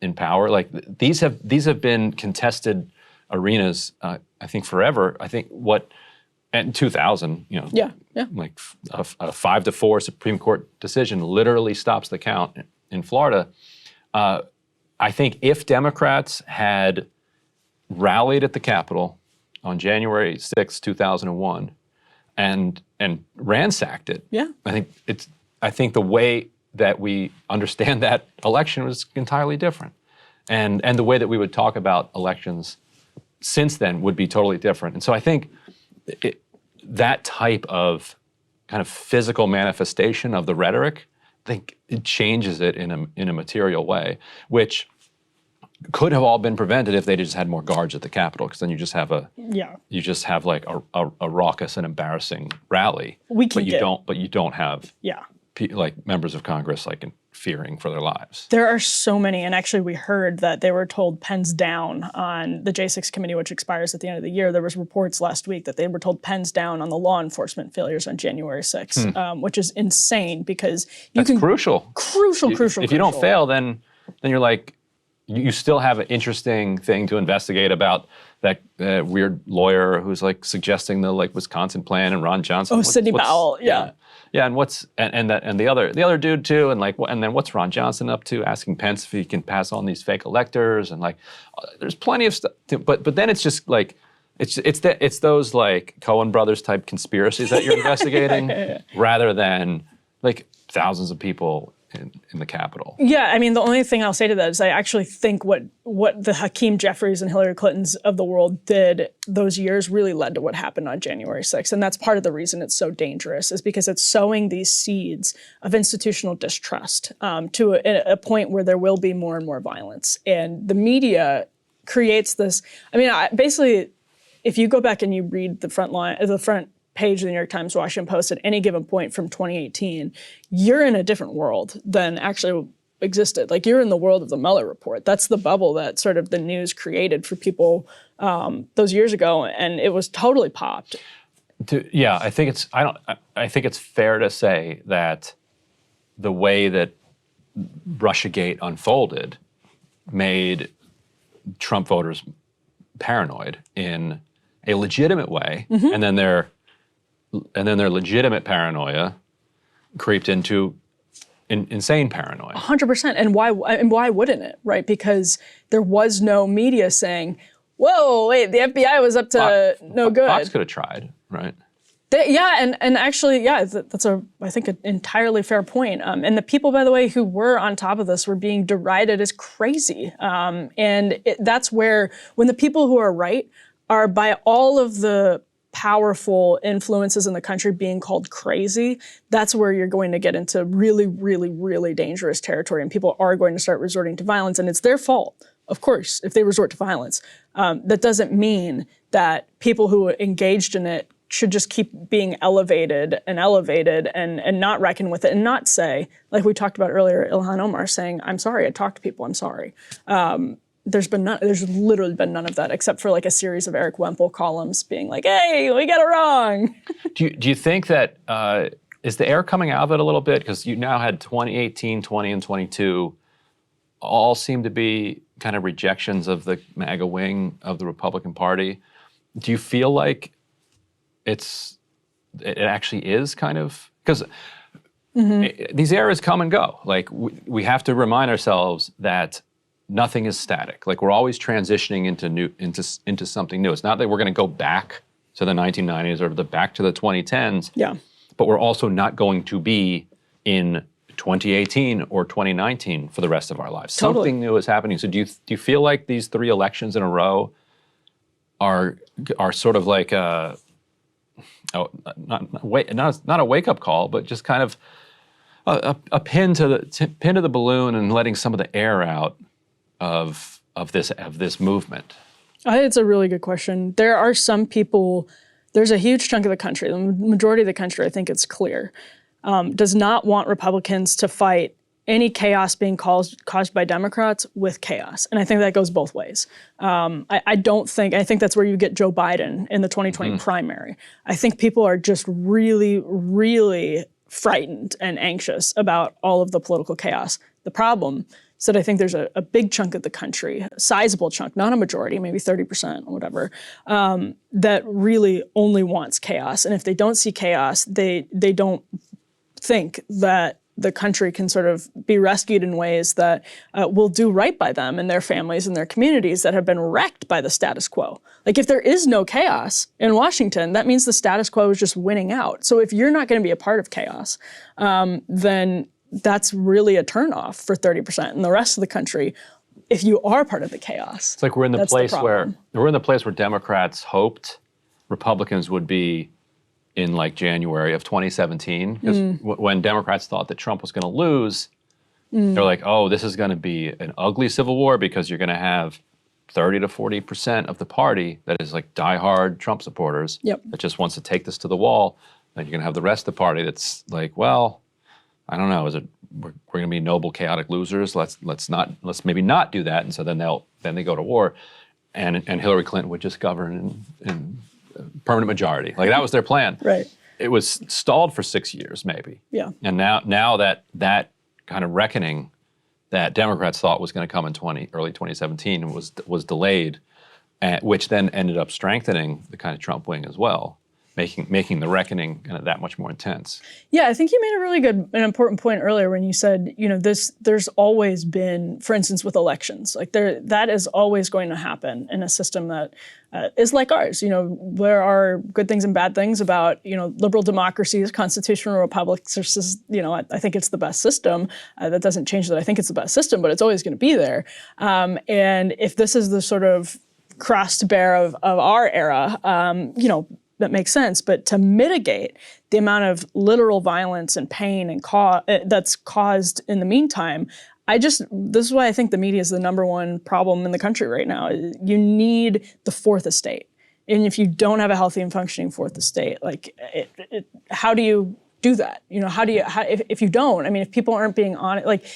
in power. Like these have been contested arenas, I think forever. I think in 2000, like a 5-4 Supreme Court decision literally stops the count in Florida. I think if Democrats had rallied at the Capitol on January 6, 2001, and ransacked it, I think the way that we understand that election was entirely different. And the way that we would talk about elections since then would be totally different. And so I think that type of kind of physical manifestation of the rhetoric, I think it changes it in a material way, which could have all been prevented if they just had more guards at the Capitol, because then you just have like a raucous and embarrassing rally. But you don't have like members of Congress like fearing for their lives.
There are so many, and actually we heard that they were told pens down on the J6 committee, which expires at the end of the year. There was reports last week that they were told pens down on the law enforcement failures on January 6th, which is insane because
that's crucial.
Crucial.
If you don't fail, then you're like, you still have an interesting thing to investigate about that weird lawyer who's like suggesting the Wisconsin plan and Ron Johnson.
Sidney Powell, yeah.
Yeah, and the other dude too, and then what's Ron Johnson up to? Asking Pence if he can pass on these fake electors, and there's plenty of stuff. But then it's just like it's those like Coen Brothers type conspiracies that you're investigating, rather than like thousands of people in the Capitol.
Yeah, I mean, the only thing I'll say to that is I actually think what the Hakeem Jeffries and Hillary Clintons of the world did those years really led to what happened on January 6th. And that's part of the reason it's so dangerous, is because it's sowing these seeds of institutional distrust to a point where there will be more and more violence. And the media creates this, I mean, basically, if you go back and you read the front page of the New York Times, Washington Post at any given point from 2018, you're in a different world than actually existed. Like, you're in the world of the Mueller report. That's the bubble that sort of the news created for people those years ago, and it was totally popped.
I think it's fair to say that the way that Russiagate unfolded made Trump voters paranoid in a legitimate way, and then their legitimate paranoia creeped into insane paranoia.
100%. And why wouldn't it, right? Because there was no media saying, whoa, wait, the FBI was up to no good.
Fox could have tried, right?
And actually, that's I think an entirely fair point. And the people, by the way, who were on top of this were being derided as crazy. That's where, when the people who are right are, by all of the powerful influences in the country, being called crazy, that's where you're going to get into really, really, really dangerous territory, and people are going to start resorting to violence, and it's their fault, of course, if they resort to violence. That doesn't mean that people who engaged in it should just keep being elevated and not reckon with it, and not say, like we talked about earlier, Ilhan Omar saying, "I'm sorry, I talked to people, I'm sorry." There's literally been none of that, except for like a series of Eric Wemple columns being like, "Hey, we got it wrong."
Do you think that is the air coming out of it a little bit? Because you now had 2018, 20, and 22 all seem to be kind of rejections of the MAGA wing of the Republican Party. Do you feel like it actually is kind of, because these eras come and go. Like we have to remind ourselves that nothing is static. Like we're always transitioning into something new. It's not that we're going to go back to the 1990s or back to the 2010s.
Yeah.
But we're also not going to be in 2018 or 2019 for the rest of our lives.
Totally.
Something new is happening. So do you feel like these 3 elections in a row are sort of like not a wake-up call, but just kind of a pin to the balloon and letting some of the air out of this movement?
I think it's a really good question. There are some people, there's a huge chunk of the country, the majority of the country, I think it's clear, does not want Republicans to fight any chaos being caused by Democrats with chaos. And I think that goes both ways. I think that's where you get Joe Biden in the 2020 primary. I think people are just really, really frightened and anxious about all of the political chaos. The problem is that I think there's a big chunk of the country, a sizable chunk, not a majority, maybe 30% or whatever, that really only wants chaos. And if they don't see chaos, they don't think that the country can sort of be rescued in ways that will do right by them and their families and their communities that have been wrecked by the status quo. Like if there is no chaos in Washington, that means the status quo is just winning out. So if you're not going to be a part of chaos, then that's really a turnoff for 30%. And the rest of the country, if you are part of the chaos,
it's like we're in the place where Democrats hoped Republicans would be in like January of 2017, because when Democrats thought that Trump was going to lose, they're like, oh, this is going to be an ugly civil war because you're going to have 30 to 40% of the party that is like diehard Trump supporters that just wants to take this to the wall. And you're going to have the rest of the party that's like, well, I don't know, we're going to be noble, chaotic losers. Let's maybe not do that. And so then they go to war, and Hillary Clinton would just govern in permanent majority. Like that was their plan.
Right.
It was stalled for 6 years, maybe.
Yeah.
And now that kind of reckoning that Democrats thought was going to come in early 2017 was delayed, which then ended up strengthening the kind of Trump wing as well, making the reckoning kind of that much more intense.
Yeah, I think you made a really good and important point earlier when you said, there's always been, for instance, with elections, like that is always going to happen in a system that is like ours. There are good things and bad things about, liberal democracies, constitutional republics versus, I think it's the best system. That doesn't change that I think it's the best system, but it's always going to be there. And if this is the sort of cross to bear of our era, that makes sense. But to mitigate the amount of literal violence and pain and that's caused in the meantime, this is why I think the media is the number one problem in the country right now. You need the fourth estate. And if you don't have a healthy and functioning fourth estate, like how do you do that? If you don't, if people aren't being honest, like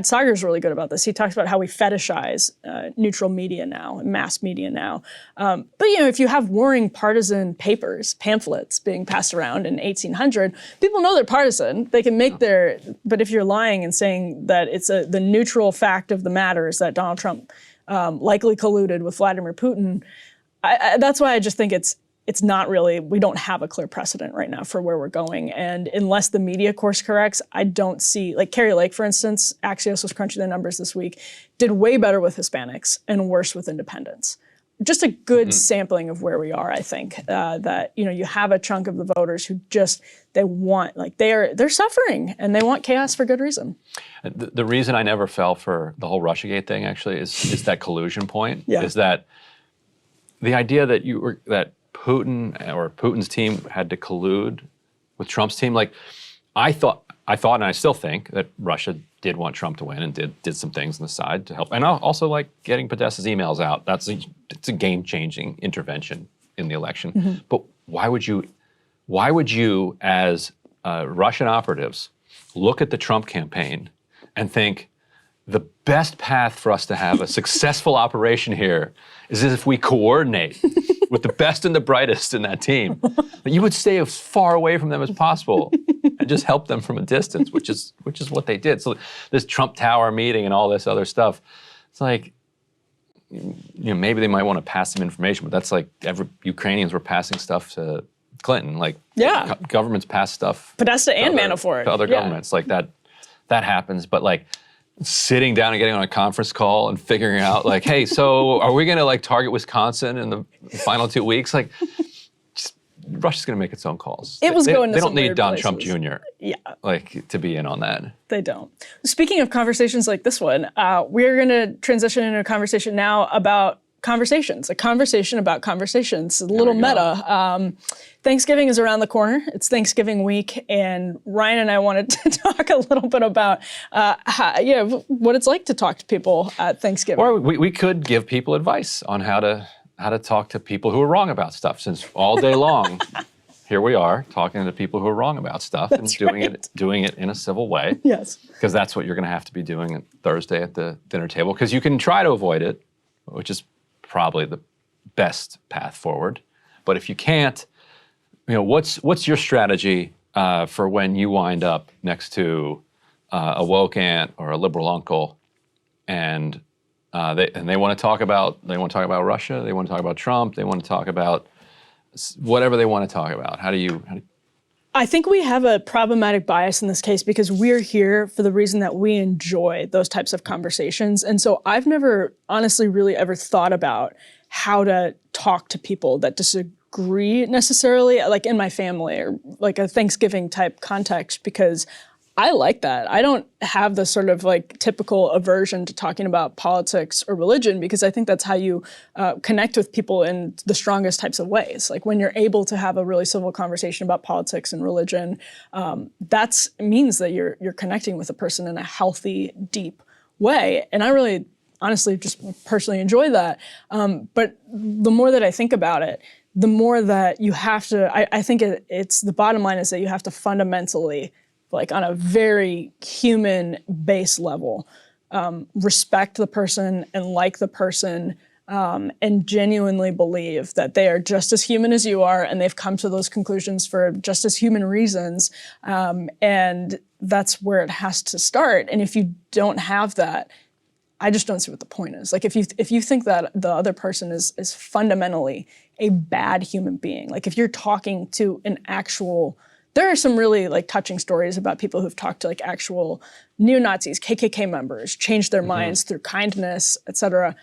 Sagar's really good about this. He talks about how we fetishize neutral media now, mass media now. But if you have warring partisan pamphlets being passed around in 1800, people know they're partisan. They can make but if you're lying and saying that it's the neutral fact of the matter is that Donald Trump likely colluded with Vladimir Putin, that's why I just think it's not really, we don't have a clear precedent right now for where we're going. And unless the media course corrects, I don't see, like Carrie Lake, for instance, Axios was crunching their numbers this week, did way better with Hispanics and worse with independents. just a good sampling of where we are, I think, that, you have a chunk of the voters who just, they're suffering and they want chaos for good reason.
The reason I never fell for the whole Russiagate thing actually is that collusion point, is that the idea that that Putin or Putin's team had to collude with Trump's team, I thought and I still think that Russia did want Trump to win and did some things on the side to help. And I also like getting Podesta's emails out. It's a game-changing intervention in the election. But why would you, as Russian operatives, look at the Trump campaign and think the best path for us to have a successful operation here is if we coordinate with the best and the brightest in that team? But you would stay as far away from them as possible and just help them from a distance, which is what they did. So this Trump Tower meeting and all this other stuff, it's like, maybe they might want to pass some information, but that's like Ukrainians were passing stuff to Clinton. Governments pass stuff.
Podesta and Manafort.
To other governments. That happens. But sitting down and getting on a conference call and figuring out hey, so are we going to target Wisconsin in the final 2 weeks? Russia's going to make its own calls.
They
don't need Don Trump Jr.
Yeah.
To be in on that.
They don't. Speaking of conversations like this one, we're going to transition into a conversation now about conversations, a conversation about conversations, a little meta. Thanksgiving is around the corner. It's Thanksgiving week, and Ryan and I wanted to talk a little bit about what it's like to talk to people at Thanksgiving.
Or we could give people advice on how to talk to people who are wrong about stuff, since all day long, here we are talking to people who are wrong about stuff and doing it in a civil way.
Yes.
Because that's what you're going to have to be doing Thursday at the dinner table, because you can try to avoid it, which is probably the best path forward. But if you can't, what's your strategy for when you wind up next to a woke aunt or a liberal uncle, and they want to talk about Russia, they want to talk about Trump, they want to talk about whatever they want to talk about. How do you?
I think we have a problematic bias in this case because we're here for the reason that we enjoy those types of conversations. And so I've never honestly really ever thought about how to talk to people that disagree necessarily, in my family or a Thanksgiving type context, because I like that. I don't have the sort of typical aversion to talking about politics or religion, because I think that's how you connect with people in the strongest types of ways. When you're able to have a really civil conversation about politics and religion, that means that you're connecting with a person in a healthy, deep way. And I really, honestly, just personally enjoy that. But the more that I think about it, the more that you have to, I think it's the bottom line is that you have to fundamentally, on a very human base level, respect the person and like the person, and genuinely believe that they are just as human as you are, and they've come to those conclusions for just as human reasons. And that's where it has to start. And if you don't have that, I just don't see what the point is. If you think that the other person is fundamentally a bad human being, if you're talking to an actual, there are some really touching stories about people who've talked to actual neo-Nazis, KKK members, changed their minds through kindness, et cetera.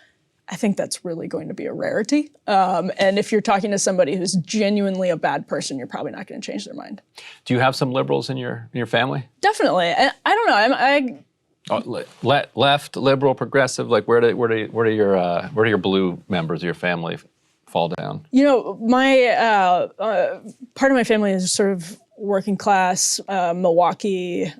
I think that's really going to be a rarity. And if you're talking to somebody who's genuinely a bad person, you're probably not going to change their mind. Do
you have some liberals in your family?
Definitely. I don't know.
Left, liberal, progressive. Where do your blue members of your family fall down?
My part of my family is sort of working class, Milwaukee,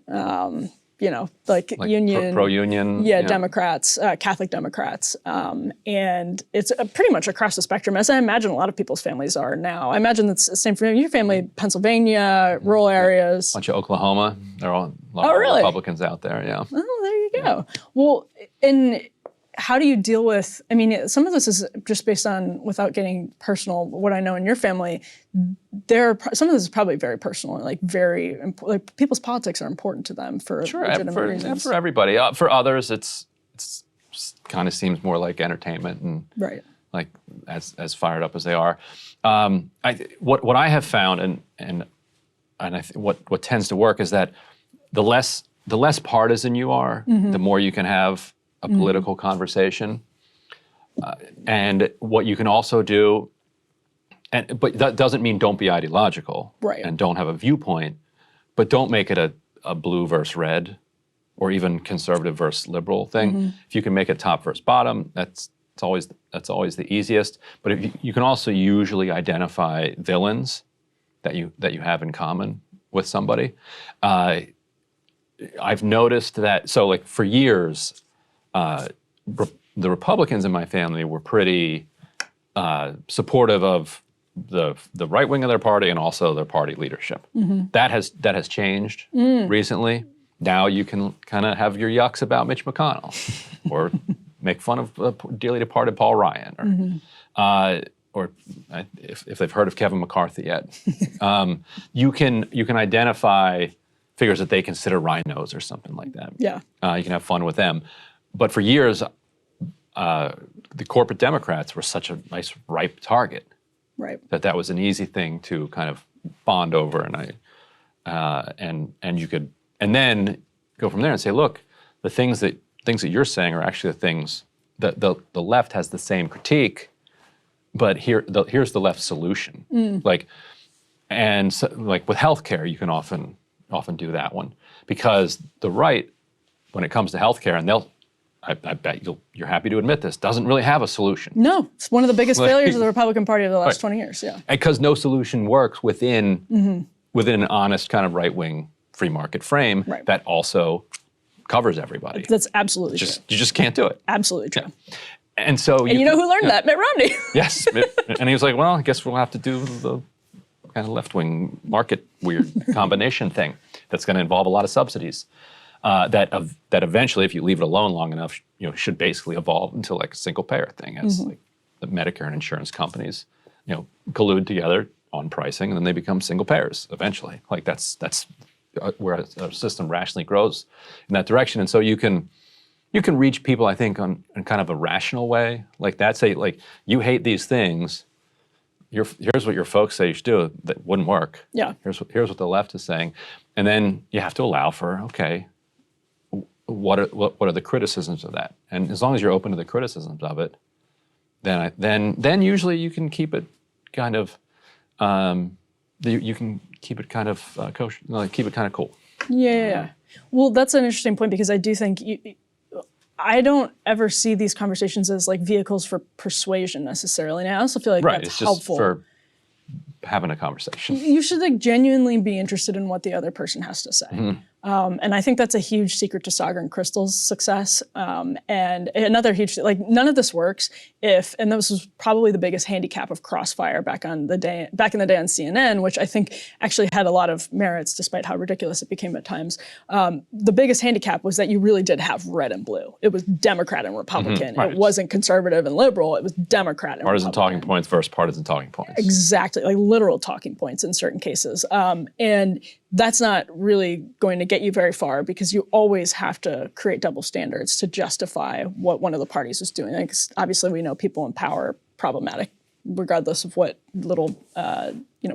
union,
pro-union,
Democrats, Catholic Democrats, and it's pretty much across the spectrum, as I imagine a lot of people's families are now. I imagine that's the same for your family, Pennsylvania, rural areas.
A bunch of Oklahoma. There are a lot of Republicans out there. Yeah.
Oh, there you go. Well, how do you deal with, some of this is just based on, without getting personal, what I know in your family, some of this is probably very personal, very, people's politics are important to them for legitimate reasons.
For everybody. For others, it's kind of seems more like entertainment and as fired up as they are. What I have found, and I think what tends to work is that the less partisan you are, the more you can have a political conversation. And what you can also do, but that doesn't mean don't be ideological
Right.
and don't have a viewpoint, but don't make it a blue versus red or even conservative versus liberal thing. If you can make it top versus bottom, that's always the easiest. But if you can also usually identify villains that you have in common with somebody. I've noticed that, so like for years, the Republicans in my family were pretty supportive of the right wing of their party and also their party leadership. That has changed recently. Now you can kind of have your yucks about Mitch McConnell, or make fun of dearly departed Paul Ryan, or if they've heard of Kevin McCarthy yet. You can identify figures that they consider rhinos or something like that.
Yeah.
You can have fun with them. But for years, the corporate Democrats were such a nice ripe target.
Right.
That was an easy thing to kind of bond over, and you could, and then go from there and say, look, the things that you're saying are actually the things that the left has the same critique, but here's the left solution. Like with healthcare, you can often do that one, because the right, when it comes to healthcare, and I bet you're happy to admit this, doesn't really have a solution.
No, it's one of the biggest failures of the Republican Party of the last 20 years, yeah.
Because no solution works within an honest kind of right-wing free market frame that also covers everybody.
That's absolutely true.
You just can't do it.
Absolutely true.
Yeah. And so
you know who learned that? Mitt Romney.
Yes, and he was like, well, I guess we'll have to do the kind of left-wing market weird combination thing that's going to involve a lot of subsidies. That eventually, if you leave it alone long enough, should basically evolve into like a single payer thing, as like the Medicare and insurance companies, collude together on pricing, and then they become single payers eventually. Like that's where a system rationally grows in that direction. And so you can reach people, I think, in kind of a rational way, like that. Say, like, you hate these things. Here's what your folks say you should do that wouldn't work.
Yeah.
Here's what the left is saying, and then you have to allow for, okay, what are the criticisms of that? And as long as you're open to the criticisms of it, then usually you can keep it kind of kosher, like keep it kind of cool.
Yeah. Well, that's an interesting point, because I do think I don't ever see these conversations as like vehicles for persuasion necessarily. And I also feel like that's
it's
helpful.
Just for having a conversation.
You should like genuinely be interested in what the other person has to say. And I think that's a huge secret to Sagar and Crystal's success. And another huge, like, none of this works if, and this was probably the biggest handicap of Crossfire back in the day on CNN, which I think actually had a lot of merits despite how ridiculous it became at times. The biggest handicap was that you really did have red and blue. It was Democrat and Republican. It wasn't conservative and liberal. It was Democrat and
partisan
Republican.
talking points versus partisan talking points.
Exactly, like literal talking points in certain cases. And that's not really going to get you very far, because you always have to create double standards to justify what one of the parties is doing. Like, obviously, we know people in power are problematic, regardless of what little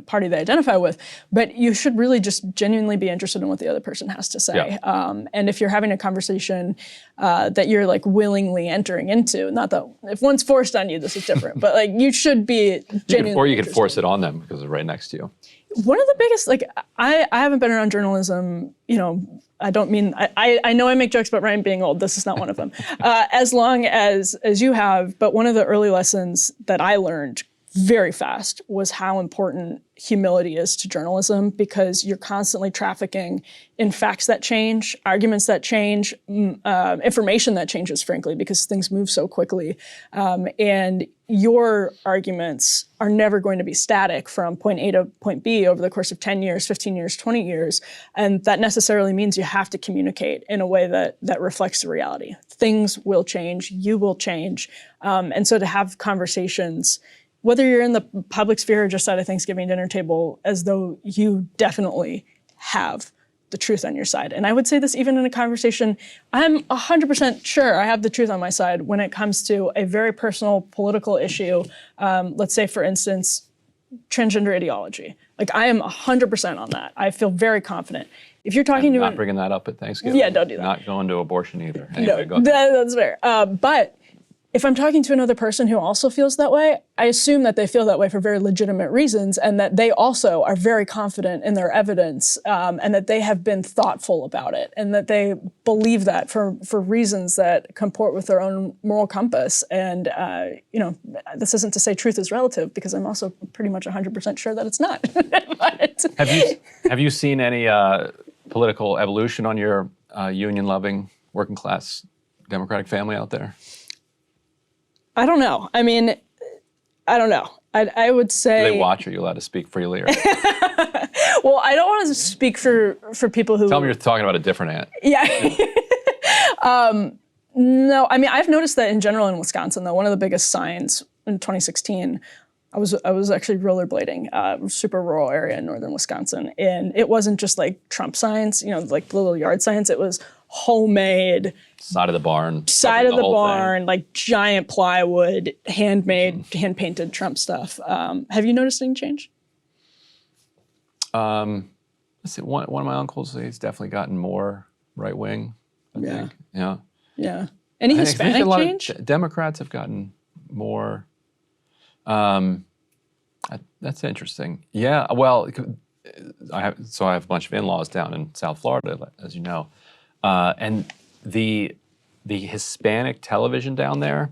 party they identify with. But you should really just genuinely be interested in what the other person has to say.
Yeah.
And if you're having a conversation that you're like willingly entering into, not that if one's forced on you, this is different, but like you should be genuinely
or you could
interested.
force it on them because they're right next to you.
One of the biggest, like, I haven't been around journalism, I don't mean, I know I make jokes about Ryan being old. This is not one of them. As long as you have, but one of the early lessons that I learned very fast was how important humility is to journalism, because you're constantly trafficking in facts that change, arguments that change, information that changes, frankly, because things move so quickly. And your arguments are never going to be static from point A to point B over the course of 10 years, 15 years, 20 years. And that necessarily means you have to communicate in a way that reflects the reality. Things will change, you will change. And so to have conversations, whether you're in the public sphere or just at a Thanksgiving dinner table, as though you definitely have the truth on your side. And I would say this even in a conversation, I'm 100% sure I have the truth on my side when it comes to a very personal political issue. Let's say, for instance, transgender ideology. Like, I am 100% on that. I feel very confident. If you're talking to
not bringing that up at Thanksgiving.
Yeah, don't do that.
Not going to abortion either. Anyway,
no, that's fair. But if I'm talking to another person who also feels that way, I assume that they feel that way for very legitimate reasons and that they also are very confident in their evidence and that they have been thoughtful about it and that they believe that for reasons that comport with their own moral compass. And, this isn't to say truth is relative because I'm also pretty much 100% sure that it's not. But,
Have you seen any political evolution on your union-loving, working-class Democratic family out there?
I don't know. I mean, I don't know. I would say.
Do they watch? Or are you allowed to speak freely? Or?
Well, I don't want to speak for people who.
Tell me you're talking about a different aunt.
Yeah. No, I mean, I've noticed that in general in Wisconsin, though, one of the biggest signs in 2016, I was actually rollerblading, super rural area in northern Wisconsin, and it wasn't just like Trump signs, like little yard signs. It was homemade.
Side of the barn.
Side of the barn, like giant plywood, handmade, hand-painted Trump stuff. Have you noticed any change?
Let's see. One of my uncles, he's definitely gotten more right-wing, I think. Yeah.
Yeah. Any Hispanic change?
Democrats have gotten more. That's interesting. Yeah. Well, I have a bunch of in-laws down in South Florida, as you know, and the Hispanic television down there,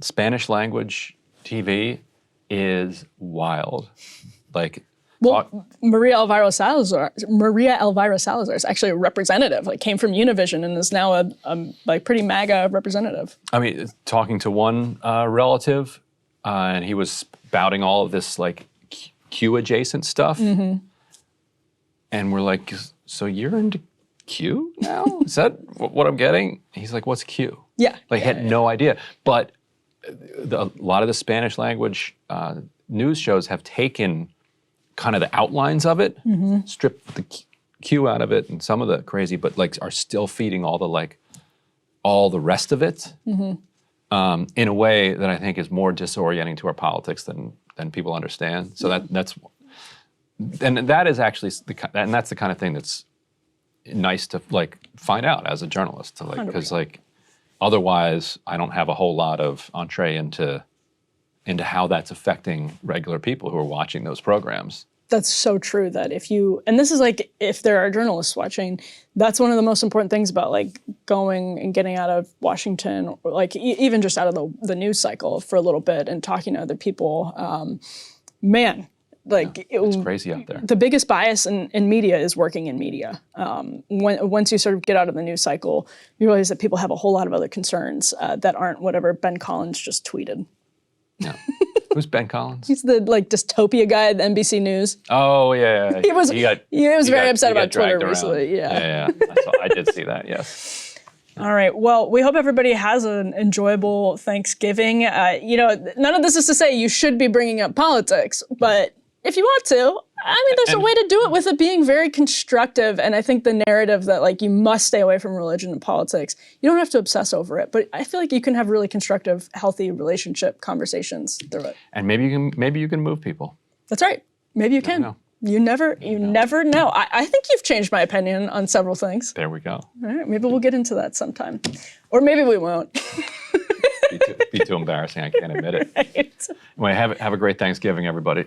Spanish language TV is wild. Like,
Maria Elvira Salazar is actually a representative. Like, came from Univision and is now a pretty MAGA representative.
I mean, talking to one relative, and he was spouting all of this like Q adjacent stuff, and we're like, so you're into Q now? Is that what I'm getting? He's like, what's Q?
Yeah.
Like, had no idea. But a lot of the Spanish language news shows have taken kind of the outlines of it, stripped the Q out of it and some of the crazy, but like are still feeding all the rest of it in a way that I think is more disorienting to our politics than people understand. So that's the kind of thing that's nice to like find out as a journalist, to like, because like otherwise I don't have a whole lot of entree into how that's affecting regular people who are watching those programs.
That's so true that and this is like, if there are journalists watching, that's one of the most important things about like going and getting out of Washington, or like even just out of the news cycle for a little bit and talking to other people. It's
crazy out there.
The biggest bias in media is working in media. Once you sort of get out of the news cycle, you realize that people have a whole lot of other concerns that aren't whatever Ben Collins just tweeted.
Yeah. Who's Ben Collins?
He's the like dystopia guy at NBC News.
Oh yeah.
He was very upset about Twitter recently.
Yeah. I did see that. Yes.
All right. Well, we hope everybody has an enjoyable Thanksgiving. None of this is to say you should be bringing up politics, but if you want to, I mean, there's a way to do it with it being very constructive. And I think the narrative that like you must stay away from religion and politics, you don't have to obsess over it. But I feel like you can have really constructive, healthy relationship conversations through it.
And maybe you can move people.
That's right. Maybe you can.
Know.
You never know. I think you've changed my opinion on several things.
There we go.
All right. Maybe we'll get into that sometime, or maybe we won't.
Be too embarrassing. I can't admit it.
Right.
Anyway, have a great Thanksgiving, everybody.